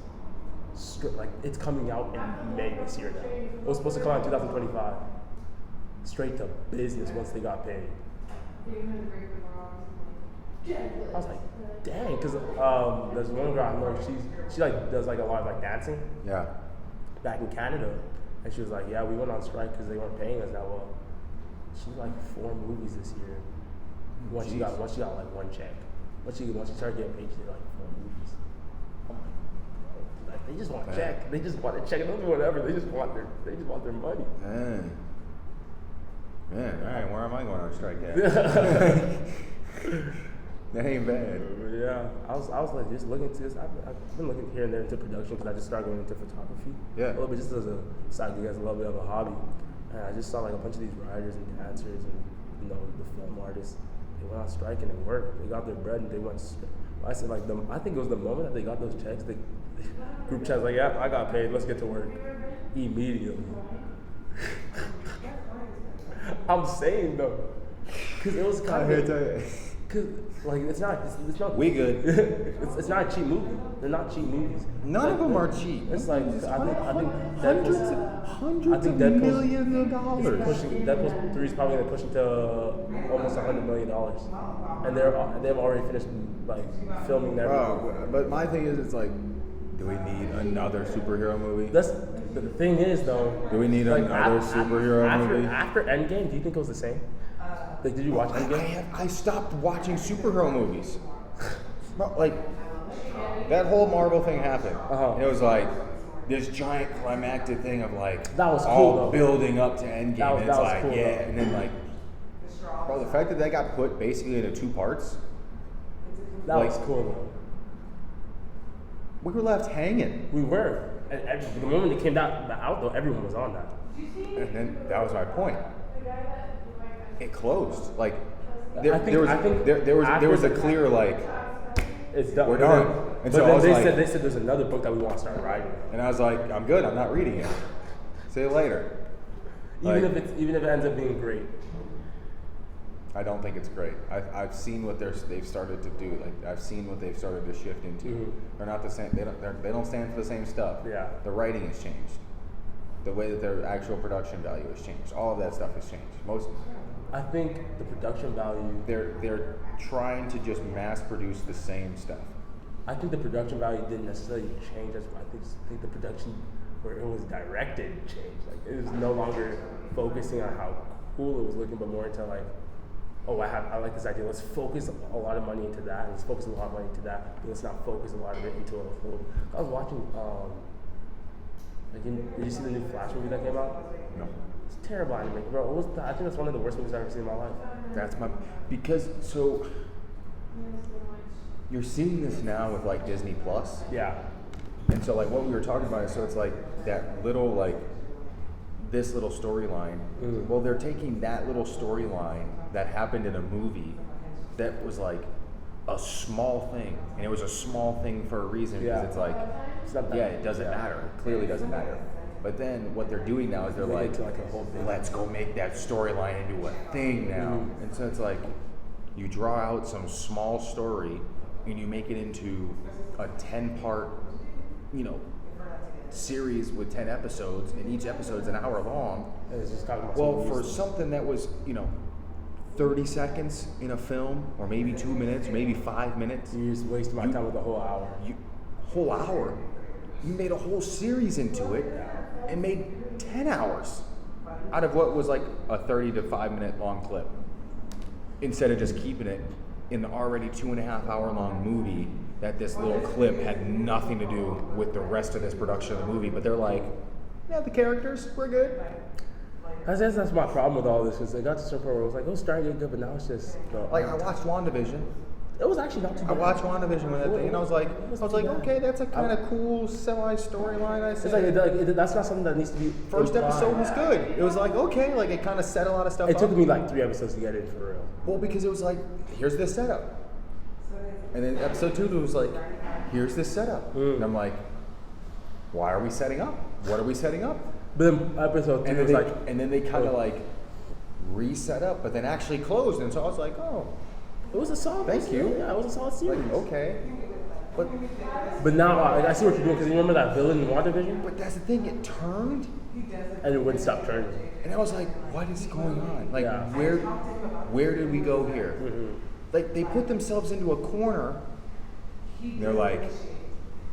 Like it's coming out in May this year now. It was supposed to come out in 2025. Straight to business once they got paid. I was like, dang, because there's one girl I know, she like does like a lot of like dancing Yeah. back in Canada, and she was like, yeah, we went on strike because they weren't paying us that well. She like 4 movies this year. Once she got like one check. Once she started getting paid, she did like 4 movies. I'm like they just want a check. They just want a check. They don't do whatever. They just want their money. Man, all right, where am I going on strike at? That ain't bad. Yeah, I was like just looking into this. I've been looking here and there into production because I just started going into photography. Yeah. A little bit just as a side gig, as a little bit of a hobby. And I just saw like a bunch of these writers and dancers and the film artists. They went on strike and it worked. They got their bread and they went. I said like I think it was the moment that they got those checks. The group chat's like, yeah, I got paid. Let's get to work immediately. I'm saying though, because it was kind of. Cause like it's not We good. it's not a cheap movie. They're not cheap movies. None of them are cheap. It's like I think hundreds of millions of dollars. Deadpool 3 is probably pushing to almost $100 million, and they've already finished like filming that. But my thing is, it's like, do we need another superhero movie? The thing is though. Do we need like, another superhero movie? After Endgame, do you think it was the same? Like, did you watch Endgame? I stopped watching superhero movies. Like, that whole Marvel thing happened. And it was like this giant climactic thing of like that was all cool, though. building up to Endgame. And it's like, cool, yeah, though. and then like, bro, the fact that they got put basically into 2 parts. That was cool though. We were left hanging. We were. And the moment it came out though, everyone was on that. And then that was my point. It closed. Like there was a clear like it's done. We're done. And But so then they said there's another book that we want to start writing. And I was like, I'm good. I'm not reading it. See you later. Even if it ends up being great. I don't think it's great. I've seen what they've started to do. Like I've seen what they've started to shift into. Mm-hmm. They're not the same. They don't stand for the same stuff. Yeah. The writing has changed. The way that their actual production value has changed. All of that stuff has changed. I think the production value. They're trying to just mass produce the same stuff. I think the production value didn't necessarily change. I think the production where it was directed changed. Like it was no longer focusing on how cool it was looking, but more into like, oh, I like this idea. Let's focus a lot of money into that. Let's focus a lot of money into that. But let's not focus a lot of it into a whole. I was watching. Did you see the new Flash movie that came out? No. It's terrible animation, bro. I think that's one of the worst movies I've ever seen in my life. Because you're seeing this now with like Disney Plus. Yeah. And so like what we were talking about is so it's like that little like this little storyline. Well, they're taking that little storyline that happened in a movie that was like a small thing, and it was a small thing for a reason because it's like it doesn't matter. It clearly doesn't matter. But then what they're doing now is they're like a whole thing. Let's go make that storyline into a thing now. And so it's like you draw out some small story and you make it into a 10-part, series with 10 episodes, and each episode's an hour long. And it's just talking about for something that was, 30 seconds in a film, or maybe 2 minutes, maybe 5 minutes. You just wasted my time with the whole hour. Whole hour. You made a whole series into it and made 10 hours out of what was like a 30 to 5 minute long clip. Instead of just keeping it in the already 2.5 hour long movie that this little clip had nothing to do with the rest of this production of the movie. But they're like, yeah, the characters, we're good. I guess that's my problem with all this, because it got to a certain point where it was like, it was starting to get good, but now it's just... Like, I watched WandaVision. It was actually not too bad. I watched WandaVision with that thing, and I was like, okay, that's a kind of cool semi-storyline, I said. It's like, that's not something that needs to be... First episode was good. It was like, okay, like, it kind of set a lot of stuff up. It took me like 3 episodes to get it, for real. Well, because it was like, here's this setup. And then episode 2 was like, here's this setup. And I'm like, why are we setting up? What are we setting up? But then episode 3 was like... And then they kind of like reset up, but then actually closed. And so I was like, oh. It was a solid series. Yeah, it was a solid series. Like, okay. But now I see what you're doing, because you remember that villain in WandaVision? But that's the thing, it turned. And it wouldn't stop turning. And I was like, what is going on? Like, Yeah. where did we go here? like they put themselves into a corner. And they're like,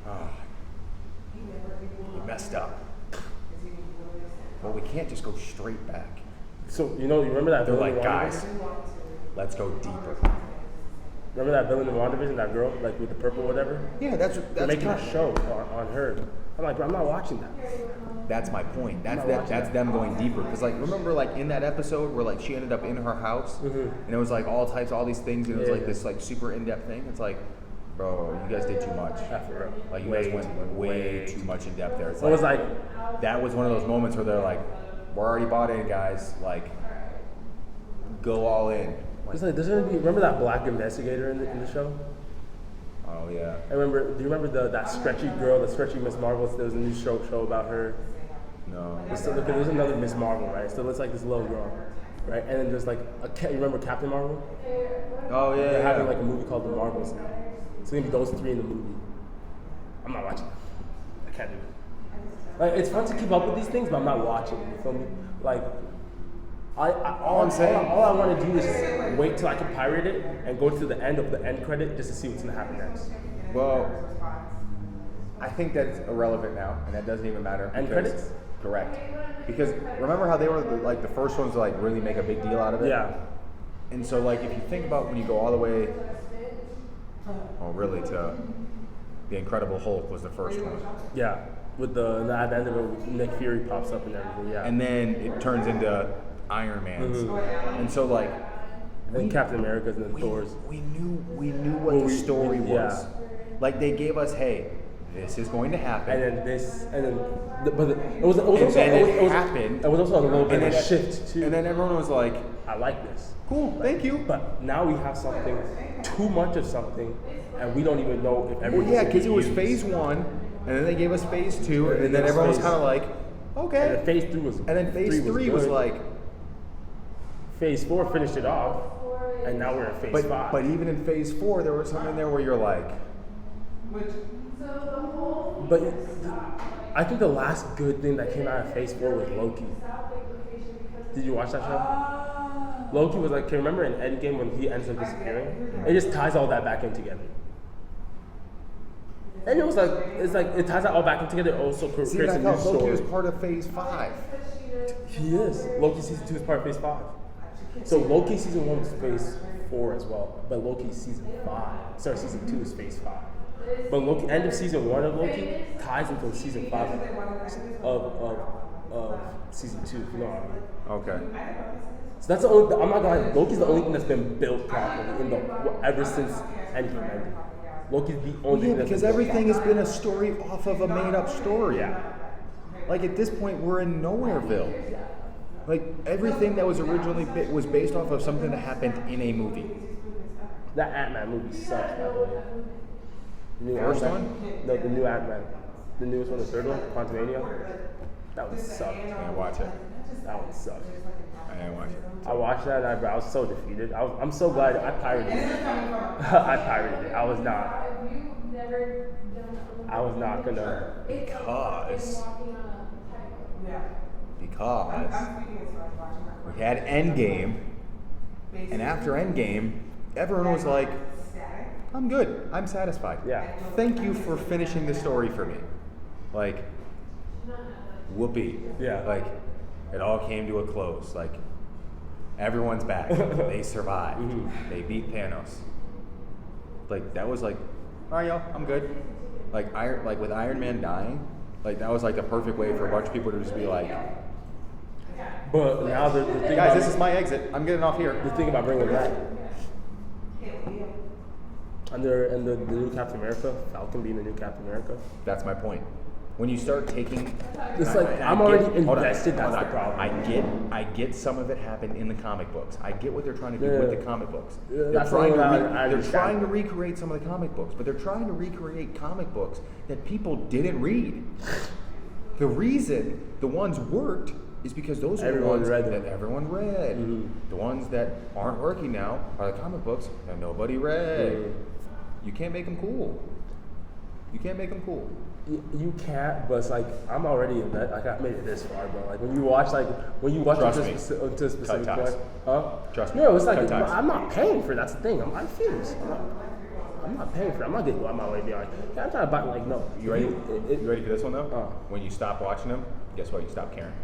ah, you messed up. Well, we can't just go straight back. So you remember that They're villain like, in guys, WandaVision? let's go deeper. Remember that villain in WandaVision, that girl, like with the purple whatever? Yeah, that's They're making a show on her. I'm like, bro, I'm not watching that. That's my point. not That's watching that. them going deeper. Because like, remember like in that episode where like she ended up in her house, and it was like all these things, and it was like this like super in-depth thing. It's like, bro, you guys did too much. Yeah, for real. Like you guys went way too much in depth there. It's It was like, that was one of those moments where they're like, we're already bought in, guys. Like, go all in. it's like there's gonna be. Remember that black investigator in the show? Oh yeah. I remember. Do you remember that stretchy girl, the stretchy Miss Marvel? There was a new show about her. No. There's another Miss Marvel, right? So it's like this little girl, right? And then there's like you remember Captain Marvel? Oh yeah. They're having like a movie called The Marvels now. It's gonna be those three in the movie. I'm not watching. I can't do it. Like it's fun to keep up with these things, but I'm not watching. You feel me? Like all I want to do is wait till I can pirate it and go to the end of the end credit just to see what's gonna happen next. Well, I think that's irrelevant now, and that doesn't even matter. End because- credits? Correct. Because remember how they were like the first ones to like really make a big deal out of it? Yeah. And so like if you think about when you go all the way, well really to The Incredible Hulk was the first one. Yeah. With at the end of it, Nick Fury pops up and everything. Yeah. And then it turns into Iron Man's. And so like and Captain America's and then Thor's. we knew what the story was. Yeah. Like they gave us, hey, this is going to happen. And then this, and then, but it was also happened. It was also a little bit of a then- shift too. And then everyone was like, I like this. cool, thank you. But now we have something, too much of something, and we don't even know if Well, everything's yeah, gonna because be it was used. phase 1, and then they gave us phase 2, and then everyone was kind of like, And okay. then phase 3 was. And then phase 3 was good. like, Phase 4 finished it off, and now we're in phase 5. but even in phase 4, there was something there where you're like, But I think the last good thing that came out of phase 4 was Loki. Did you watch that show? Loki was like, can you remember in Endgame when he ends up disappearing? It just ties all that back in together. And it was like, it ties that all back in together. It also creates see, I a new thought Loki story. was part of phase 5. He is. Loki season 2 is part of phase 5. So Loki season 1 was phase 4 as well. But Loki season 2 is phase 5. But Loki, end of season 1 of Loki ties into season 5 of season 2, if you know what I mean. Okay. So that's the only, I'm not gonna lie, Loki's the only thing that's been built properly ever since Endgame ended. Loki's the only thing Yeah, that's because been built everything has been a story off of a made-up story. Yeah. Like at this point, we're in Nowhereville. Like everything that was originally was based off of something that happened in a movie. That Ant-Man movie sucks, by the way. The new First Ant-Man? No, the new Ant-Man. The newest one, the third one, Quantumania. That one sucked. I didn't watch it. That one sucked. I didn't watch it. I watched that and I was so defeated. I'm so glad I pirated it. I pirated it. I was not gonna. Because we had Endgame, and after Endgame, everyone was like, I'm good. I'm satisfied. Yeah. Thank you for finishing the story for me. Like, whoopee. Yeah. Like, it all came to a close. Like, everyone's back. They survived. They beat Thanos. Like, that was like, all right, y'all, I'm good. Like, with Iron Man dying, like, that was like the perfect way for a bunch of people to just be like, But now the thing guys, about, this is my exit. I'm getting off here. the thing about bringing it back. And the new Captain America, Falcon being the new Captain America. That's my point. When you start taking, It's and like, I I'm get- already hold on, invested, that's hold the on. problem. I get some of it happened in the comic books. I get what they're trying to do Yeah. with the comic books. Yeah, They're that's trying what to I they're understand. trying to recreate some of the comic books, but they're trying to recreate comic books that people didn't read. The reason the ones worked is because those are the Everyone ones read that them. everyone read. The ones that aren't working now are the comic books that nobody read. You can't make them cool. You can't make them cool. You can't, but it's like I'm already in that. Like I made it this far, bro. Like when you watch Trust it me. to a specific Cut ties. point, huh? Trust me. No, it's like Cut ties. I'm not paying for it. That's the thing. I'm refuse. I'm not paying for it. I'm not getting out of my way to be like, yeah, I'm trying to buy. Like no. You ready? You You ready for this one though? Uh. When you stop watching them, guess what? You stop caring.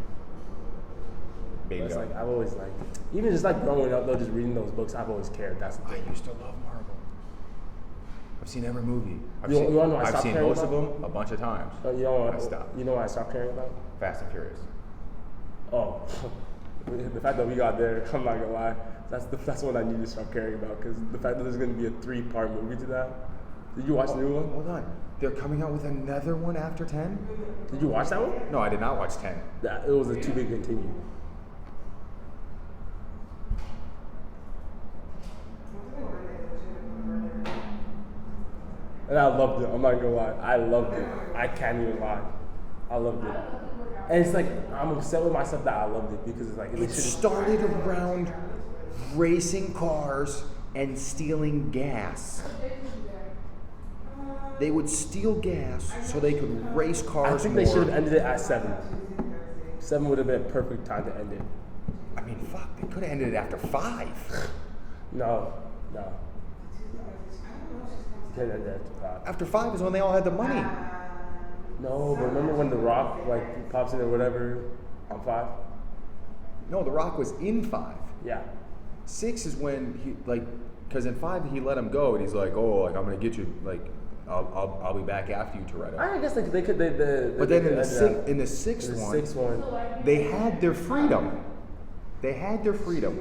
Bingo. It's like I've always like, even just like growing up though, just reading those books, I've always cared. That's the I thing. used to love Marvel. I've seen every movie. You wanna know why I I've stopped seen caring most about? of them a bunch of times. You know I stopped. You know why I stopped caring about? Fast and Furious. Oh, the fact that we got there, I'm not gonna lie. That's what I need to stop caring about because the fact that there's gonna be a 3-part movie to that. Did you watch the new one? Hold on. They're coming out with another one after 10? Did you watch that one? No, I did not watch 10. It was a too big continue. And I loved it. I'm not gonna lie. I loved it. I can't even lie. I loved it. And it's like I'm upset with myself that I loved it because it's like It started around racing cars and stealing gas. They would steal gas so they could race I cars think more. they should have ended it at 7. 7 would have been a perfect time to end it. I mean, fuck, they could have ended it after 5. No. Can't end it after 5. After 5 is when they all had the money. No, but remember when The Rock like pops in or whatever on 5? No, The Rock was in 5. Yeah. 6 is when he because in 5 he let him go and he's like, oh, like I'm gonna get you, like I'll be back after you, Toretto. I guess they could. But then in the sixth one, they had their freedom. They had their freedom.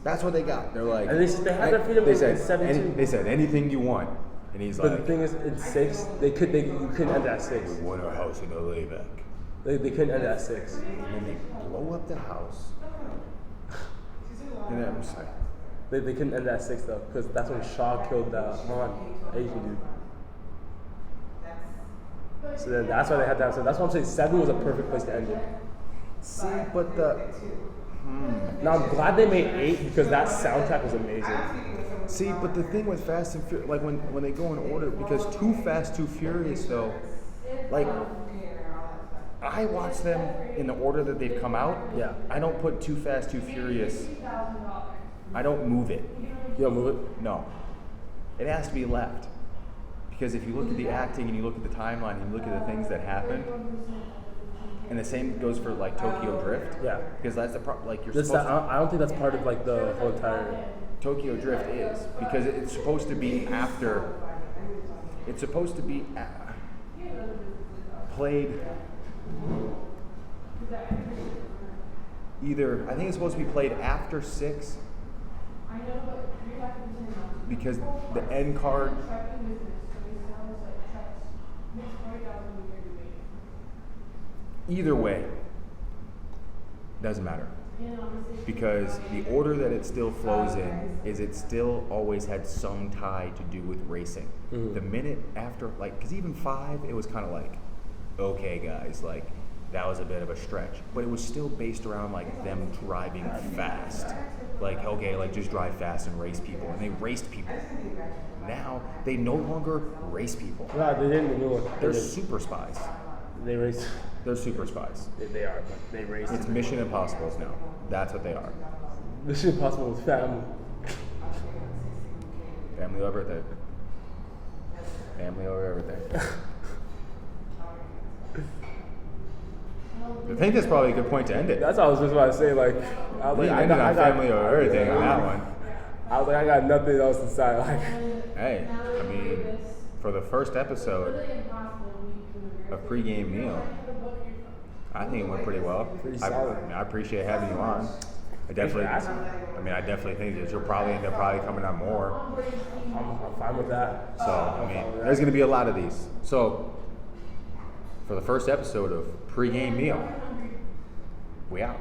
That's what they got. They're like, And they had their freedom They in said, 7 too. they said anything you want, and he's But like, the thing is, in 6, you couldn't end at 6. we want our house in LA back. They couldn't end at 6. And then they blow up the house. And then I'm just like, They couldn't end at 6 though, because that's when Shaw killed that Asian dude. So then that's why they had to have 7. That's why I'm saying 7 was a perfect place to end it. see, but the Now I'm glad they made 8 because that soundtrack was amazing. See, but the thing with Fast and Furious, like when they go in order, because Too Fast, Too Furious, though, like, I watch them in the order that they've come out. Yeah. I don't put Too Fast, Too Furious. I don't move it. You don't move it? No. It has to be left. Because if you look at the acting and you look at the timeline and you look at the things that happen, and the same goes for like Tokyo Drift. Yeah. Because that's the like you're This, supposed to. I don't think that's part of like the whole entire. Tokyo Drift is because it's supposed to be after. It's supposed to be played either. I think it's supposed to be played after 6 because the end card. Either way, doesn't matter. Because the order that it still flows in is it still always had some tie to do with racing. Mm-hmm. The minute after, like, because even 5, it was kind of like, okay, guys, like, that was a bit of a stretch. But it was still based around, like, them driving fast. Like, okay, like, just drive fast and race people. And they raced people. Now, they no longer race people. No, they didn't. The new one. They're They didn't. super spies. They raced. They're super spies. They are, but they raced. It's Mission Impossibles now. That's what they are. Mission Impossible with family. Family over everything. Family over everything. I think that's probably a good point to end it. That's what I was just about to say. Like, I was We like, ended on family over everything on that one. I was like, I got nothing else to say. Like, Hey, I mean, for the first episode of Pregame Meal, I think it went pretty well. Pretty solid. I appreciate having you on. I definitely think that you'll probably end up coming on more. I'm fine with that. So, I mean, there's going to be a lot of these. So, for the first episode of Pregame Meal, we out.